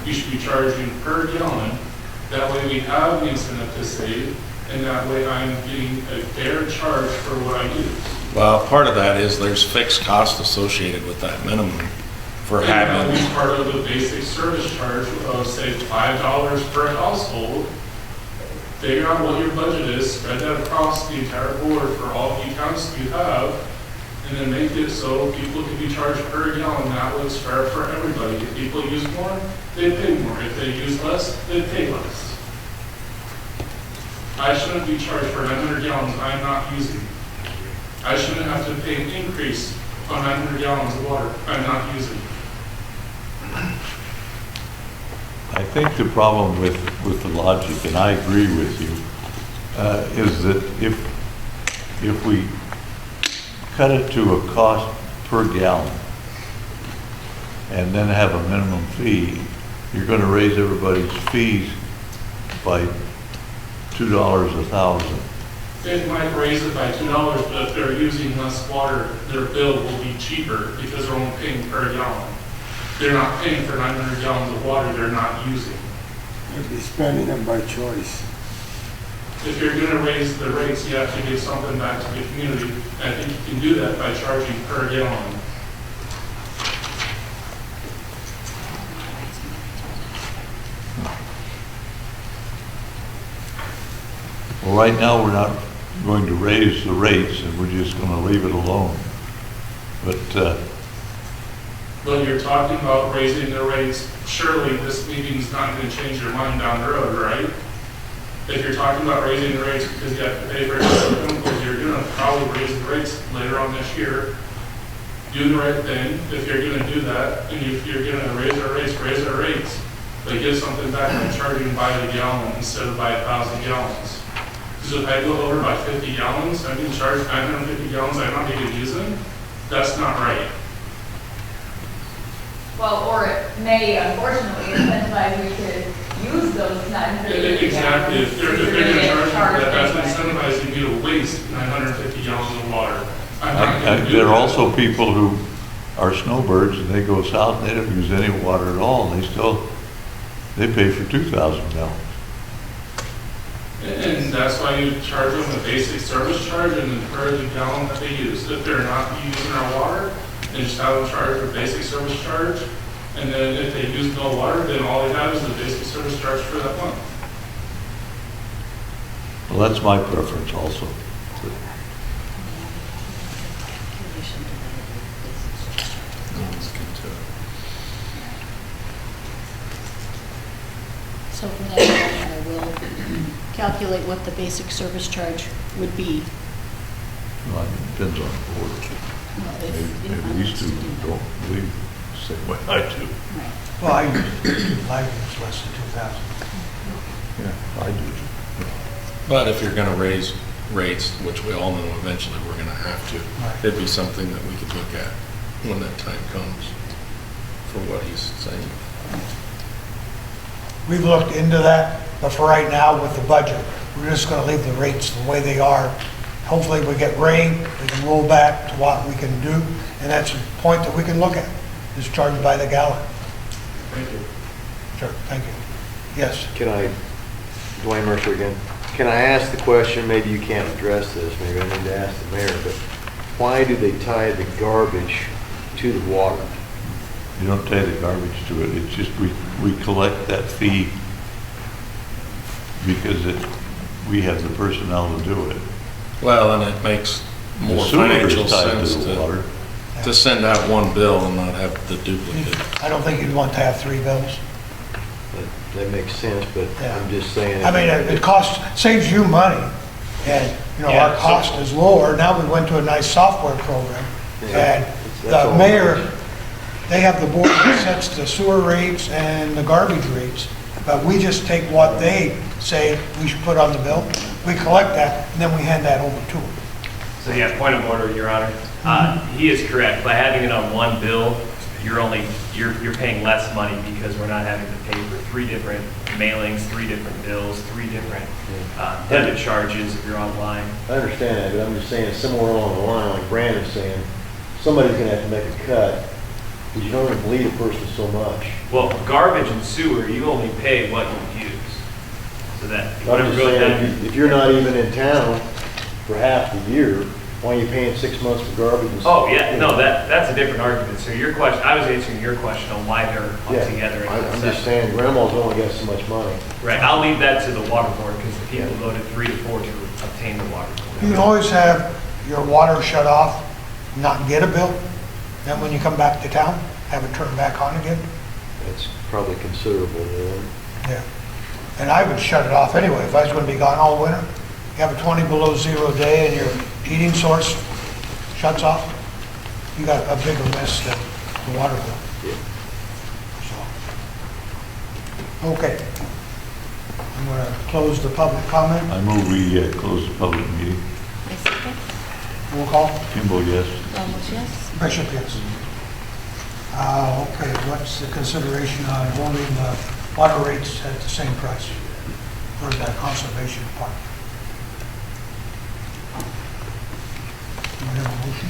S15: You should be charging per gallon. That way we have the incentive to save, and that way I'm getting a fair charge for what I use.
S5: Well, part of that is there's fixed cost associated with that minimum for
S15: And that
S5: having.
S15: would be part of the basic service charge of, say, $5 per household. Figure out what your budget is, spread that across the entire board for all the accounts you have, and then make it so people can be charged per gallon. That way it's fair for everybody. If people use more, they pay more. If they use less, they pay less. I shouldn't be charged for 900 gallons I'm not using. I shouldn't have to pay an increase on 900 gallons of water I'm not using.
S2: I think the problem with the logic, and I agree with you, is that if we cut it to a cost per gallon and then have a minimum fee, you're going to raise everybody's fees by $2 a thousand.
S15: It might raise it by $2, but if they're using less water, their bill will be cheaper because they're only paying per gallon. They're not paying for 900 gallons of water they're not using.
S12: You'd be spending them by choice.
S15: If you're going to raise the rates, you have to give something back to the community. I think you can do that by charging per gallon.
S2: Well, right now, we're not going to raise the rates, and we're just going to leave it alone. But
S15: But you're talking about raising the rates. Surely this meeting's not going to change your mind down the road, right? If you're talking about raising the rates because you have to pay for extra chemicals, you're going to probably raise the rates later on this year. Do the right thing. If you're going to do that, and if you're going to raise our rates, raise our rates. But give something back by charging by the gallon instead of by 1,000 gallons. Because if I go over by 50 gallons, I'm being charged 950 gallons I'm not even using. That's not right.
S11: Well, or it may unfortunately incentivize you to use those 950
S15: Exactly. If they're
S11: gallons.
S15: going to charge you for that, that's
S11: anyway.
S15: incentivizing you to waste 950 gallons of water. I'm not going to do
S2: there are
S15: that.
S2: also people who are snowbirds, and they go south, and they don't use any water at all, and they pay for 2,000 gallons.
S15: And that's why you charge them a basic service charge and encourage a gallon that they use. If they're not using our water, then just have them charge a basic service charge. And then if they use no water, then all they have is the basic service charge for that month.
S2: Well, that's my preference also.
S6: So for that, I will calculate what the basic service charge would be.
S2: Well, it depends on the board.
S6: Well,
S2: Maybe these two don't believe the same way I do.
S6: Right.
S1: Well, I use less than 2,000.
S2: Yeah, I do.
S5: But if you're gonna raise rates, which we all know eventually we're gonna have to,
S1: Right.
S5: it'd be something that we could look at when that time comes for what he's saying.
S1: We've looked into that, but for right now, with the budget, we're just gonna leave the rates the way they are. Hopefully, we get rain, we can roll back to what we can do, and that's a point that we can look at, is charged by the gallon.
S15: Thank you.
S1: Sure, thank you. Yes,
S3: Can I, Dwayne Mercer again, can I ask the question, maybe you can't address this, maybe I need to ask the mayor, but why do they tie the garbage to the water?
S2: You don't tie the garbage to it, it's just we collect that fee because we have the personnel to do it.
S5: Well, and it makes
S2: The
S5: more
S2: sewer is
S5: financial
S2: tied to
S5: sense
S2: the water.
S5: to send out one bill and not have the duplicate.
S1: I don't think you'd want to have three bills.
S3: That makes sense, but I'm just saying.
S1: I mean, it costs, saves you money, and, you know, our cost is lower. Now we went to a nice software program, and
S3: That's
S1: the
S3: all.
S1: mayor, they have the board that sets the sewer rates and the garbage rates, but we just take what they say we should put on the bill, we collect that, and then we hand that over to them.
S16: So yeah, point of order, Your Honor. He is correct. By having it on one bill, you're paying less money because we're not having to pay for three different mailings, three different bills, three different debit charges if you're online.
S3: I understand that, but I'm just saying somewhere along the line, like Brandon's saying, somebody's gonna have to make a cut, because you don't even bleed a person so much.
S16: Well, garbage and sewer, you only pay what you use. So that
S3: I'm
S16: whatever
S3: just
S16: goes
S3: saying,
S16: down.
S3: if you're not even in town for half the year, why are you paying 6 months for garbage? And
S16: Oh, yeah, no, that's a different argument. So your question, I was answering your question on why they're all
S3: Yeah,
S16: together. in
S3: I'm
S16: one
S3: just
S16: section.
S3: saying, grandma's only got so much money.
S16: Right, I'll leave that to the water board because the people voted 3 to 4 to obtain the water.
S1: You can always have your water shut off, not get a bill, then when you come back to town, have it turned back on again.
S3: That's probably considerable, then.
S1: Yeah. And I would shut it off anyway, if I was gonna be gone all winter. You have a 20 below zero day and your heating source shuts off, you got a bigger mess than the water bill.
S3: Yeah.
S1: So, okay. I'm gonna close the public comment.
S2: I move we close the public meeting.
S6: I second.
S1: Roll call.
S2: Kimball, yes.
S6: Ramos, yes?
S1: Bishop, yes. Okay, what's the consideration on holding the water rates at the same price for that conservation park? Do we have a motion?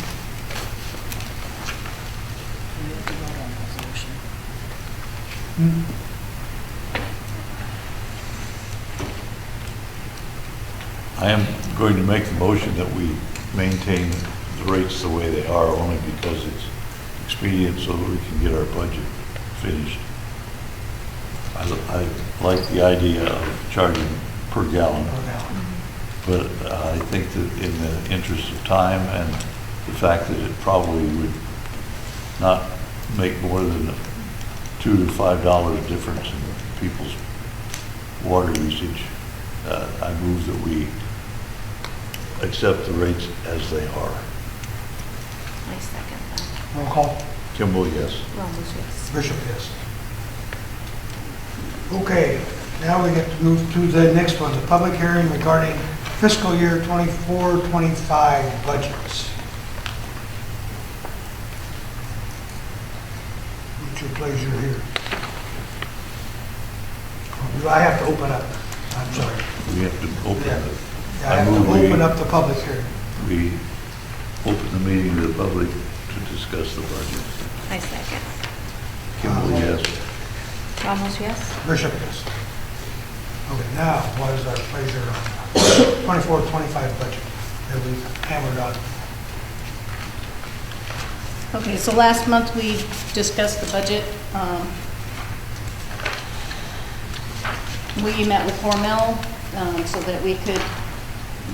S2: I am going to make the motion that we maintain the rates the way they are, only because it's expedient so that we can get our budget finished. I like the idea of charging per gallon, but I think that in the interest of time and the fact that it probably would not make more than a $2 to $5 difference in people's water usage, I move that we accept the rates as they are.
S6: I second that.
S1: Roll call.
S2: Kimball, yes.
S6: Ramos, yes.
S1: Bishop, yes. Okay, now we get to move to the next one, the public hearing regarding fiscal year 24-25 budgets. What's your pleasure here? Do I have to open up? I'm sorry.
S2: We have to open
S1: Yeah.
S2: it.
S1: I have
S2: move
S1: to
S2: we-
S1: open up the public hearing.
S2: We open the meeting to the public to discuss the budget.
S6: I second.
S2: Kimball, yes.
S6: Ramos, yes?
S1: Bishop, yes. Okay, now, what is our pleasure on 24-25 budget that we've hammered on?
S6: Okay, so last month we discussed the budget. We met with Hormel so that we could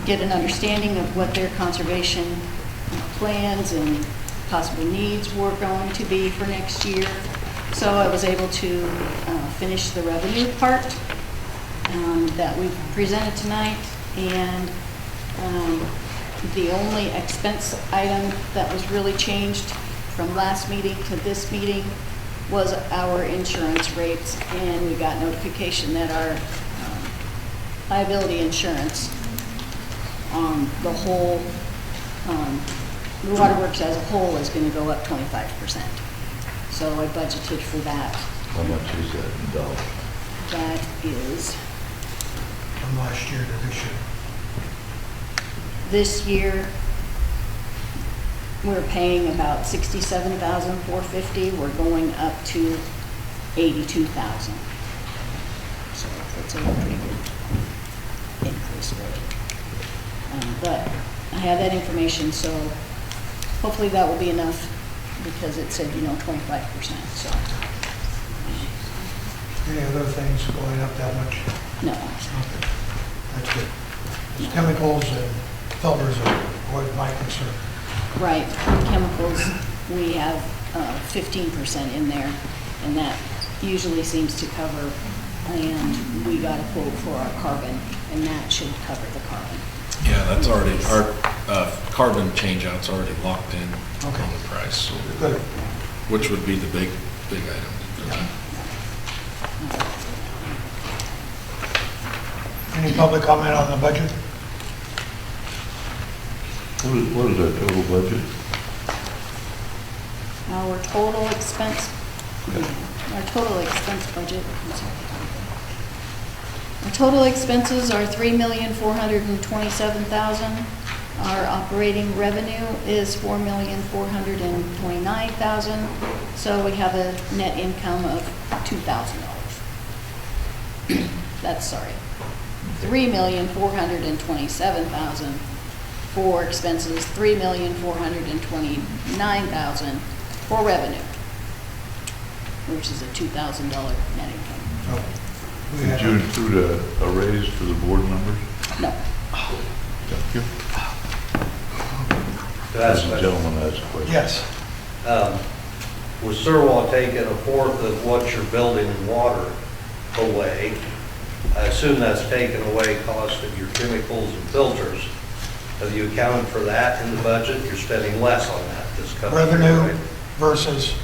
S6: get an understanding of what their conservation plans and possible needs were going to be for next year. So I was able to finish the revenue part that we presented tonight. And the only expense item that was really changed from last meeting to this meeting was our insurance rates. And we got notification that our liability insurance on the whole, the waterworks as a whole is going to go up 25%. So I budgeted for that.
S2: How much is that in dollars?
S6: That is,
S1: From last year to this year.
S6: this year, we're paying about $67,450. We're going up to $82,000. So that's a pretty good increase rate. But I have that information, so hopefully that will be enough, because it said, 25%, so.
S1: Any other things going up that much?
S6: No.
S1: Okay, that's good. It's chemicals and filters was my concern.
S6: Right, chemicals, we have 15% in there, and that usually seems to cover, and we got a quote for our carbon, and that should cover the carbon.
S5: Yeah, that's already, our carbon changeout's already locked in on
S1: Okay.
S5: the price, so,
S1: Good.
S5: which would be the big item.
S1: Any public comment on the budget?
S2: What is our total budget?
S6: Our total expense budget, I'm sorry. Our total expenses are $3,427,000. Our operating revenue is $4,429,000. So we have a net income of $2,000. That's, sorry, $3,427,000 for expenses, $3,429,000 for revenue, which is a $2,000 net income.
S2: Did you include a raise for the board members?
S6: No.
S2: Thank you.
S13: That's
S2: The gentleman has a question.
S1: Yes.
S13: With Surwa taking a fourth of what you're building in water away, I assume that's taken away cost of your chemicals and filters. Have you accounted for that in the budget? You're spending less on that this coming year,
S1: Revenue
S13: right?
S1: versus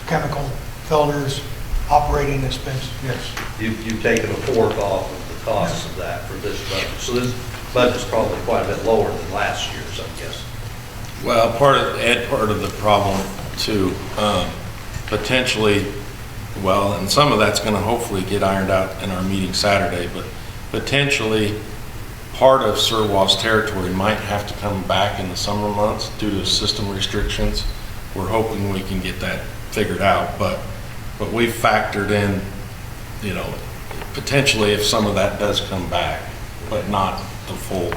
S1: chemical filters, operating expense, yes.
S13: You've taken a fourth off of the costs of that for this budget. So this budget's probably quite a bit lower than last year's, I'm guessing.
S5: Well, part of the problem too, potentially, well, and some of that's gonna hopefully get ironed out in our meeting Saturday, but potentially, part of Surwa's territory might have to come back in the summer months due to system restrictions. We're hoping we can get that figured out, but we've factored in, you know, potentially if some of that does come back, but not the full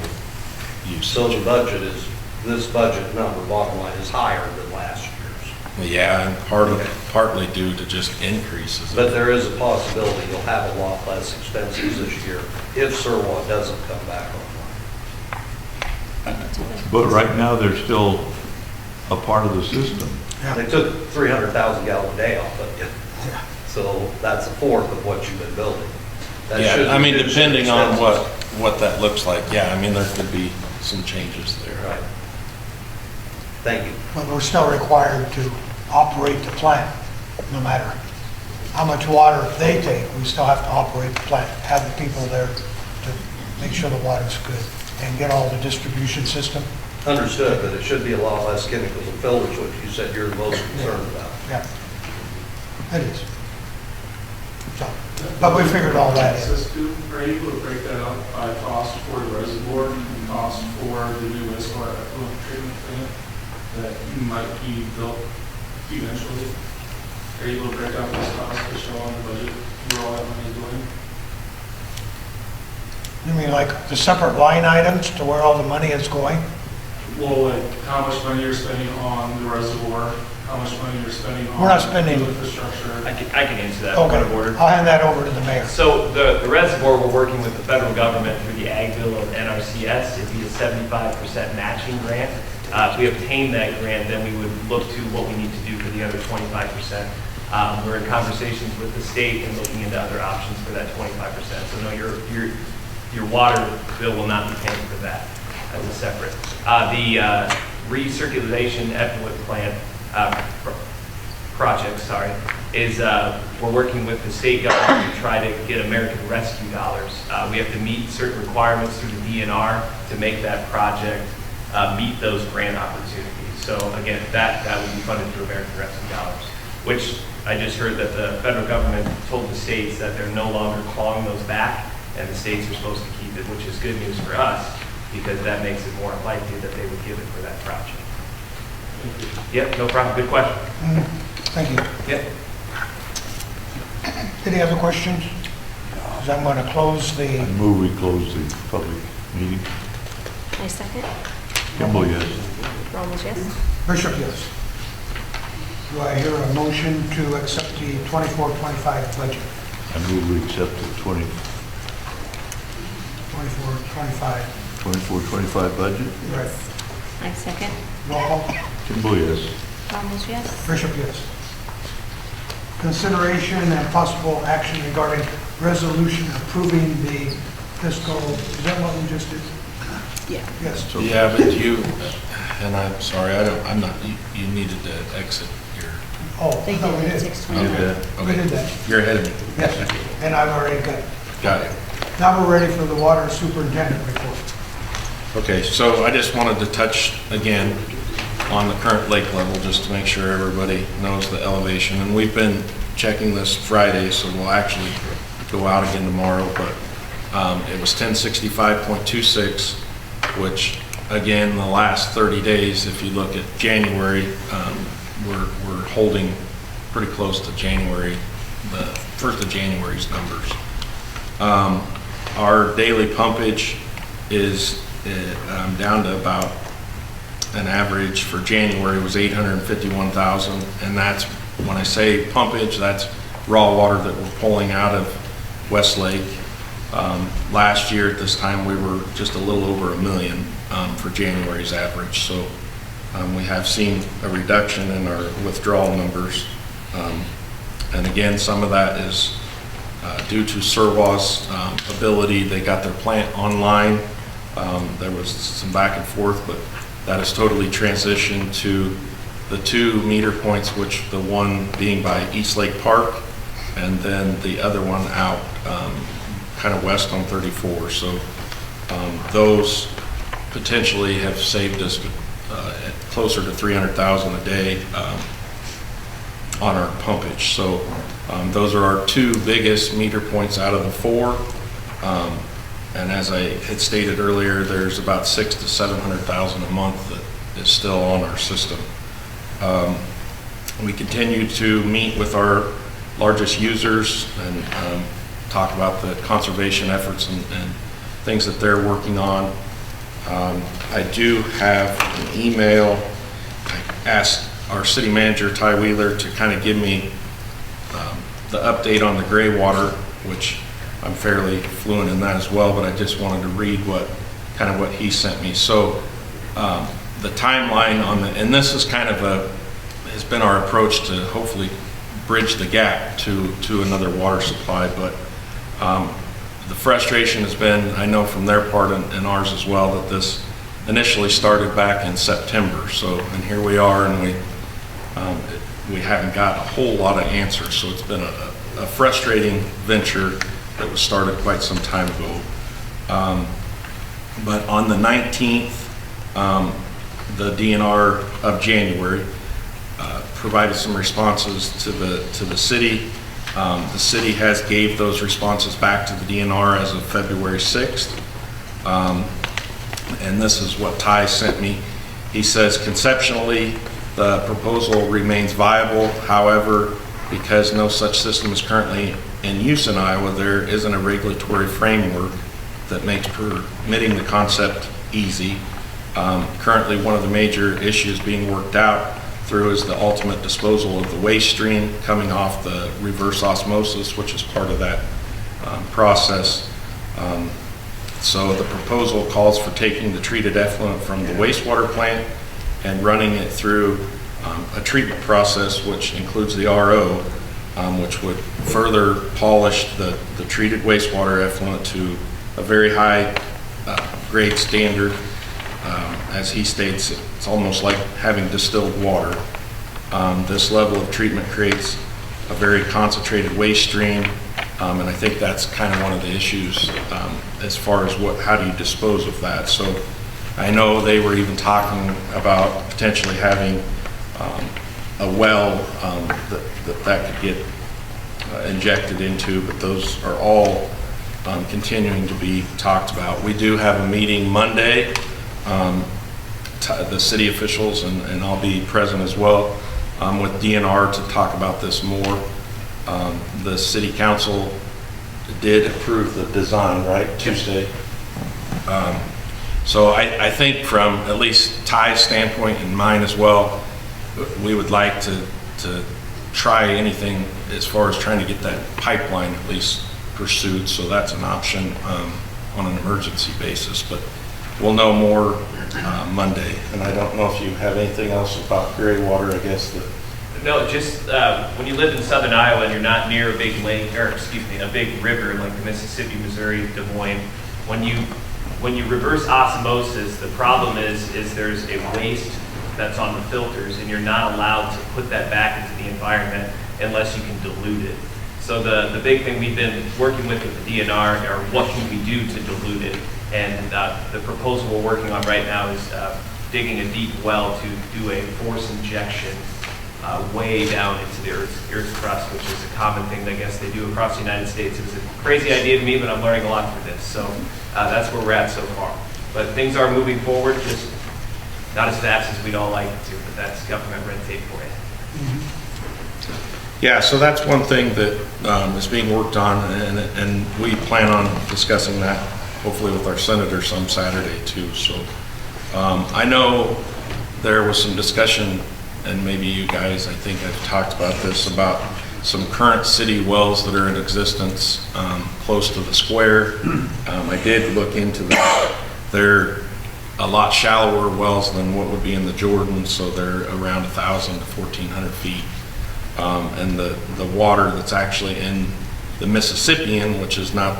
S5: use.
S13: So the budget is, this budget number, bottom line, is higher than last year's.
S5: Yeah, and partly due to just increases.
S13: But there is a possibility you'll have a lot less expenses this year if Surwa doesn't come back online.
S2: But right now, they're still a part of the system.
S13: They took 300,000 gallon a day off of it. So that's a fourth of what you've been building. That should
S5: Yeah, I mean,
S13: reduce
S5: depending on
S13: expenses.
S5: what that looks like, yeah, I mean, there could be some changes there.
S13: Right. Thank you.
S1: But we're still required to operate the plant, no matter how much water they take, we still have to operate the plant, have the people there to make sure the water's good, and get all the distribution system.
S13: Understood, but it should be a lot less chemicals and filters, which you said you're most concerned about.
S1: Yeah, it is. So, but we figured all that in.
S15: System, are you able to break that out by cost for the reservoir and cost for the new wastewater effluent treatment plant that might be built eventually? Are you able to break out those costs to show on the budget where all that money is going?
S1: You mean like the separate line items to where all the money is going?
S15: Well, like how much money you're spending on the reservoir, how much money you're spending on
S1: We're not spending-
S15: the infrastructure.
S16: I can answer that.
S1: Okay,
S16: Point of order.
S1: I'll hand that over to the mayor.
S16: So the reservoir, we're working with the federal government through the Ag Bill of NRCS. It'd be a 75% matching grant. If we obtain that grant, then we would look to what we need to do for the other 25%. We're in conversations with the state and looking into other options for that 25%. So no, your water bill will not be paying for that as a separate. The recirculation effluent plant project, is we're working with the state government to try to get American Rescue dollars. We have to meet certain requirements through the DNR to make that project meet those grant opportunities. So again, that would be funded through American Rescue dollars, which I just heard that the federal government told the states that they're no longer clawing those back, and the states are supposed to keep it, which is good news for us, because that makes it more likely that they would give it for that project. Yep, no problem. Good question.
S1: Thank you.
S16: Yep.
S1: Any other questions? Because I'm going to close
S2: I
S1: the,
S2: move we close the public meeting.
S9: I second.
S2: Kimball, yes.
S9: Ramos, yes?
S1: Bishop, yes. Do I hear a motion to accept the 24-25 budget?
S2: I move we accept the
S1: 24-25
S2: 24-25 budget.
S1: Right.
S9: I second.
S1: Roll call.
S2: Kimball, yes.
S9: Ramos, yes.
S1: Bishop, yes. Consideration and possible action regarding resolution approving the fiscal, is that what we just did?
S6: Yeah.
S1: Yes.
S5: Yeah, but you, and I'm sorry, I'm not, you needed to exit your,
S1: Oh, I
S6: They
S1: thought we
S6: did it
S1: did.
S6: at 6:29.
S5: okay.
S1: We did that.
S5: You're ahead of me.
S1: Yes, and I've already
S5: Got it.
S1: now we're ready for the water superintendent report.
S5: Okay, so I just wanted to touch again on the current lake level, just to make sure everybody knows the elevation. And we've been checking this Friday, so we'll actually go out again tomorrow, but it was 1065.26, which again, the last 30 days, if you look at January, we're holding pretty close to January, the 1st of January's numbers. Our daily pumpage is down to about an average for January was 851,000, and that's, when I say pumpage, that's raw water that we're pulling out of Westlake. Last year at this time, we were just a little over 1 million for January's average, so we have seen a reduction in our withdrawal numbers. And again, some of that is due to Serwa's ability. They got their plant online. There was some back and forth, but that has totally transitioned to the 2 meter points, which the one being by East Lake Park, and then the other one out kind of west on 34. So those potentially have saved us closer to 300,000 a day on our pumpage. So those are our 2 biggest meter points out of the 4. And as I had stated earlier, there's about 600,000 to 700,000 a month that is still on our system. We continue to meet with our largest users and talk about the conservation efforts and things that they're working on. I do have an email. I asked our city manager, Ty Wheeler, to kind of give me the update on the gray water, which I'm fairly fluent in that as well, but I just wanted to read what he sent me. So the timeline on and this is kind of has been our approach to hopefully bridge the gap to another water supply, but the frustration has been, I know from their part and ours as well, that this initially started back in September. So, and here we are, and we haven't got a whole lot of answers. So it's been a frustrating venture that was started quite some time ago. But on the 19th, the DNR of January provided some responses to the city. The city has gave those responses back to the DNR as of February 6th. And this is what Ty sent me. He says, conceptually, the proposal remains viable. However, because no such system is currently in use in Iowa, there isn't a regulatory framework that makes permitting the concept easy. Currently, one of the major issues being worked out through is the ultimate disposal of the waste stream coming off the reverse osmosis, which is part of that process. So the proposal calls for taking the treated effluent from the wastewater plant and running it through a treatment process, which includes the RO, which would further polish the treated wastewater effluent to a very high grade standard. As he states, it's almost like having distilled water. This level of treatment creates a very concentrated waste stream, and I think that's kind of one of the issues as far as how do you dispose of that. So I know they were even talking about potentially having a well that could get injected into, but those are all continuing to be talked about. We do have a meeting Monday, the city officials, and I'll be present as well with DNR to talk about this more. The city council did approve the design, right, Tuesday? So I think from at least Ty's standpoint and mine as well, we would like to try anything as far as trying to get that pipeline at least pursued, so that's an option on an emergency basis. But we'll know more Monday. And I don't know if you have anything else about gray water, I guess, that
S16: No, just when you live in southern Iowa and you're not near a big lake, or excuse me, a big river like the Mississippi, Missouri, Des Moines, when you reverse osmosis, the problem is there's a waste that's on the filters, and you're not allowed to put that back into the environment unless you can dilute it. So the big thing we've been working with the DNR are what can we do to dilute it, and the proposal we're working on right now is digging a deep well to do a force injection way down into the Earth's crust, which is a common thing I guess they do across the United States. It was a crazy idea to me, but I'm learning a lot from this. So that's where we're at so far. But things are moving forward, just not as fast as we'd all like it to, but that's government red tape for you.
S5: Yeah, so that's one thing that is being worked on, and we plan on discussing that hopefully with our senator some Saturday too. So I know there was some discussion, and maybe you guys, I think I've talked about this, about some current city wells that are in existence close to the square. I did look into that. They're a lot shallower wells than what would be in the Jordan, so they're around 1,000 to 1,400 feet. And the water that's actually in the Mississippian, which is not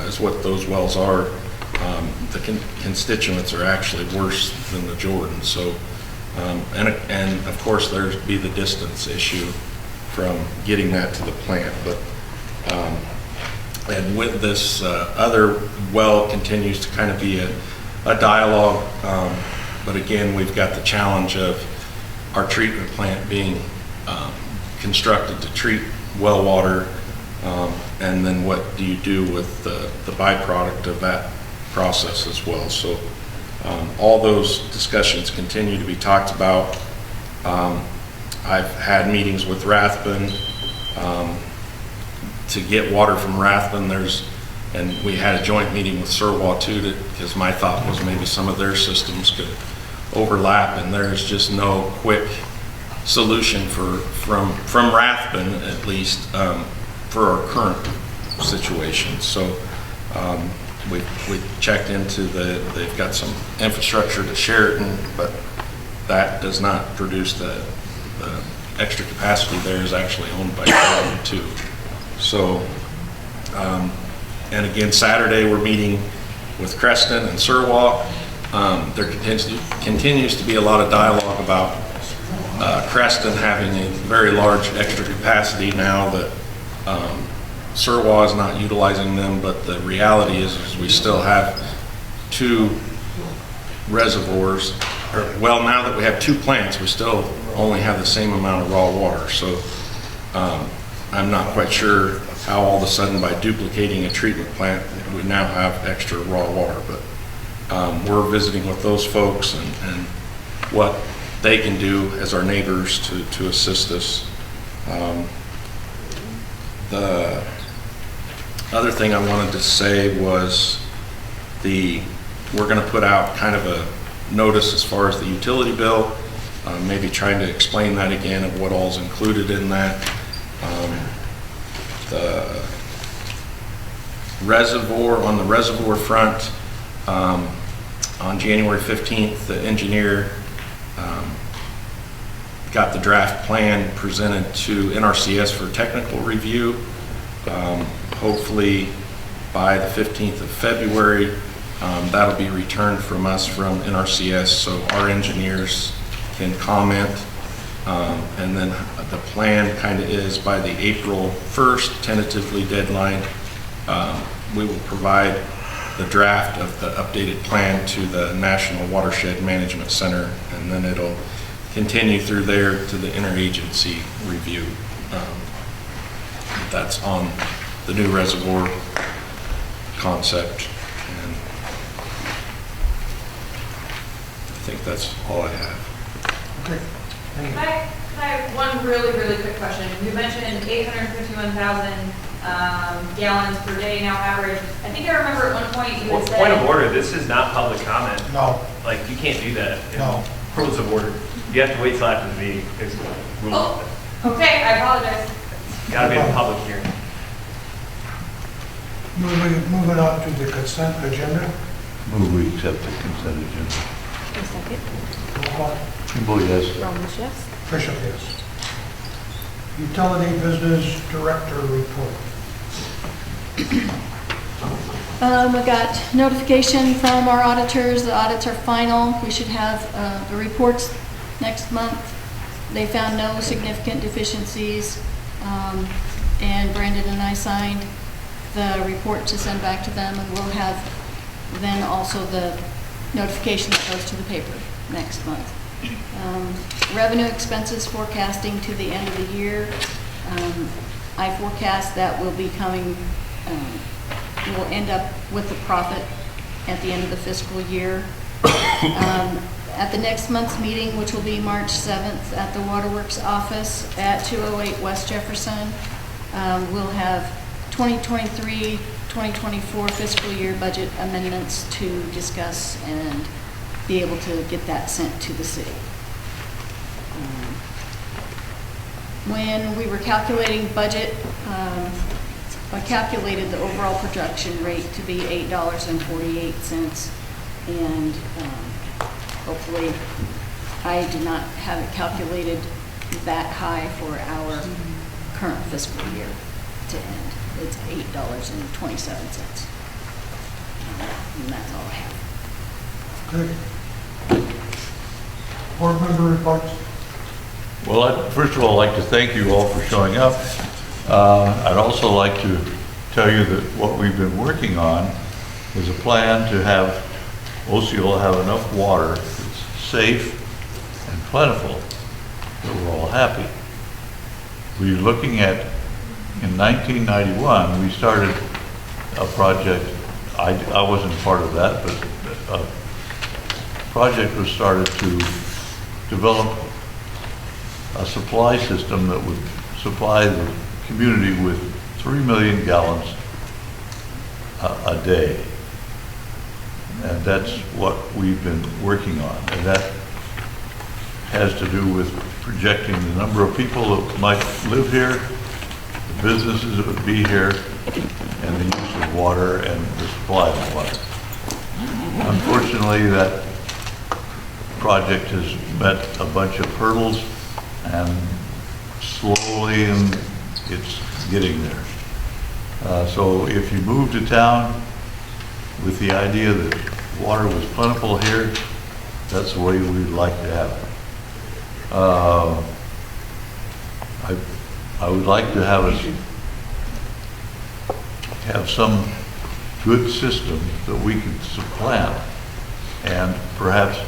S5: is what those wells are, the constituents are actually worse than the Jordan. So, and of course there'd be the distance issue from getting that to the plant. But and with this other well continues to kind of be a dialogue. But again, we've got the challenge of our treatment plant being constructed to treat well water, and then what do you do with the byproduct of that process as well. So all those discussions continue to be talked about. I've had meetings with Rathbun to get water from Rathbun. And we had a joint meeting with Surwa too, because my thought was maybe some of their systems could overlap, and there's just no quick solution from Rathbun, at least for our current situation. So we checked into they've got some infrastructure to Sheraton, but that does not produce the extra capacity there is actually owned by Sheraton too. So and again, Saturday we're meeting with Creston and Surwa. There continues to be a lot of dialogue about Creston having a very large extra capacity now that Surwa is not utilizing them, but the reality is we still have two reservoirs. Well, now that we have two plants, we still only have the same amount of raw water. So I'm not quite sure how all of a sudden by duplicating a treatment plant we now have extra raw water, but we're visiting with those folks and what they can do as our neighbors to assist us. The other thing I wanted to say was we're going to put out kind of a notice as far as the utility bill, maybe trying to explain that again of what all's included in that. The reservoir, on the reservoir front, on January 15th, the engineer got the draft plan presented to NRCS for technical review. Hopefully by the 15th of February, that'll be returned from us from NRCS so our engineers can comment. And then the plan kind of is by the April 1st tentatively deadline, we will provide the draft of the updated plan to the National Watershed Management Center, and then it'll continue through there to the interagency review. That's on the new reservoir concept, and I think that's all I have.
S1: Okay.
S11: Could I have one really, really quick question? You mentioned 851,000 gallons per day now average. I think I remember at one point you had said...
S16: Point of order, this is not public comment.
S1: No.
S16: Like, you can't do that.
S1: No.
S16: Rules of order. You have to wait till after the meeting. There's rules.
S11: Oh, okay, I apologize.
S16: Gotta be a public hearing.
S1: Moving on to the consent agenda.
S2: Move we accept the consent agenda.
S9: A second.
S1: Roll call.
S2: Kimball, yes.
S9: Rollins, yes.
S1: Official, yes. Utility Business Director report.
S6: We got notification from our auditors, the audits are final. We should have the reports next month. They found no significant deficiencies, and Brandon and I signed the report to send back to them, and we'll have then also the notification that goes to the paper next month. Revenue expenses forecasting to the end of the year. I forecast that will be coming, we'll end up with a profit at the end of the fiscal year. At the next month's meeting, which will be March 7th at the Waterworks office at 208 West Jefferson, we'll have 2023, 2024 fiscal year budget amendments to discuss and be able to get that sent to the city. When we were calculating budget, I calculated the overall production rate to be $8.48, and hopefully I did not have it calculated that high for our current fiscal year to end. It's $8.27. And that's all I have.
S1: Good. Board member reports.
S2: Well, first of all, I'd like to thank you all for showing up. I'd also like to tell you that what we've been working on is a plan to have Osceola have enough water that's safe and plentiful that we're all happy. We're looking at, in 1991, we started a project. I wasn't part of that, but a project was started to develop a supply system that would supply the community with 3 million gallons a day. And that's what we've been working on. And that has to do with projecting the number of people that might live here, the businesses that would be here, and the use of water and the supply of water. Unfortunately, that project has met a bunch of hurdles, and slowly it's getting there. So if you move to town with the idea that water was plentiful here, that's the way we'd like to have it. I would like to have us have some good system that we can supplant and perhaps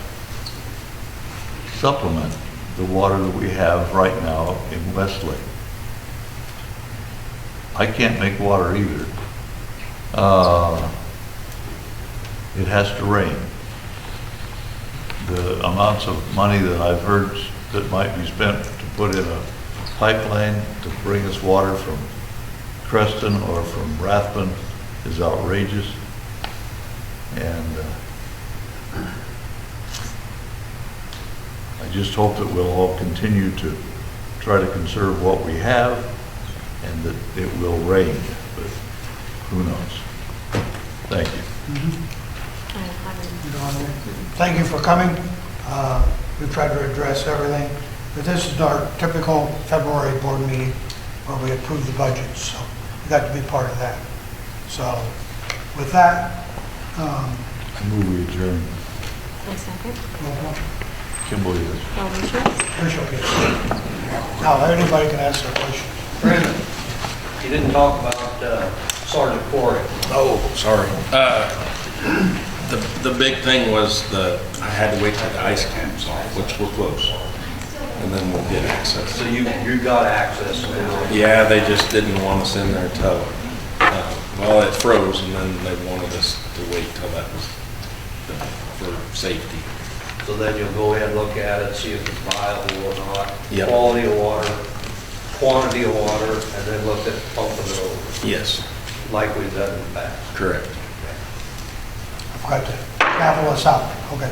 S2: supplement the water that we have right now in Westlake. I can't make water either. It has to rain. The amounts of money that I've heard that might be spent to put in a pipeline to bring us water from Creston or from Rathbun is outrageous. And I just hope that we'll all continue to try to conserve what we have and that it will rain, but who knows? Thank you.
S1: Thank you for coming. We've tried to address everything, but this is our typical February board meeting where we approve the budget, so you got to be part of that. So with that,
S2: I move we adjourn.
S9: A second.
S2: Kimball, yes.
S9: Rollins, yes.
S1: Official, yes. Now anybody can ask their question.
S13: Brandon, you didn't talk about Sergeant Corey.
S5: Oh, sorry. The big thing was I had to wait till the ice caps off, which we're close. And then we'll get access.
S13: So you got access now?
S5: Yeah, they just didn't want us in there till, well, it froze and then they wanted us to wait till that was done for safety.
S13: So then you'll go ahead and look at it, see if it's viable or not.
S5: Yep.
S13: Quality of water, quantity of water, and then look at pumping it over.
S5: Yes,
S13: Like we've done in the past.
S5: correct.
S1: I've got to gavel us out. Okay.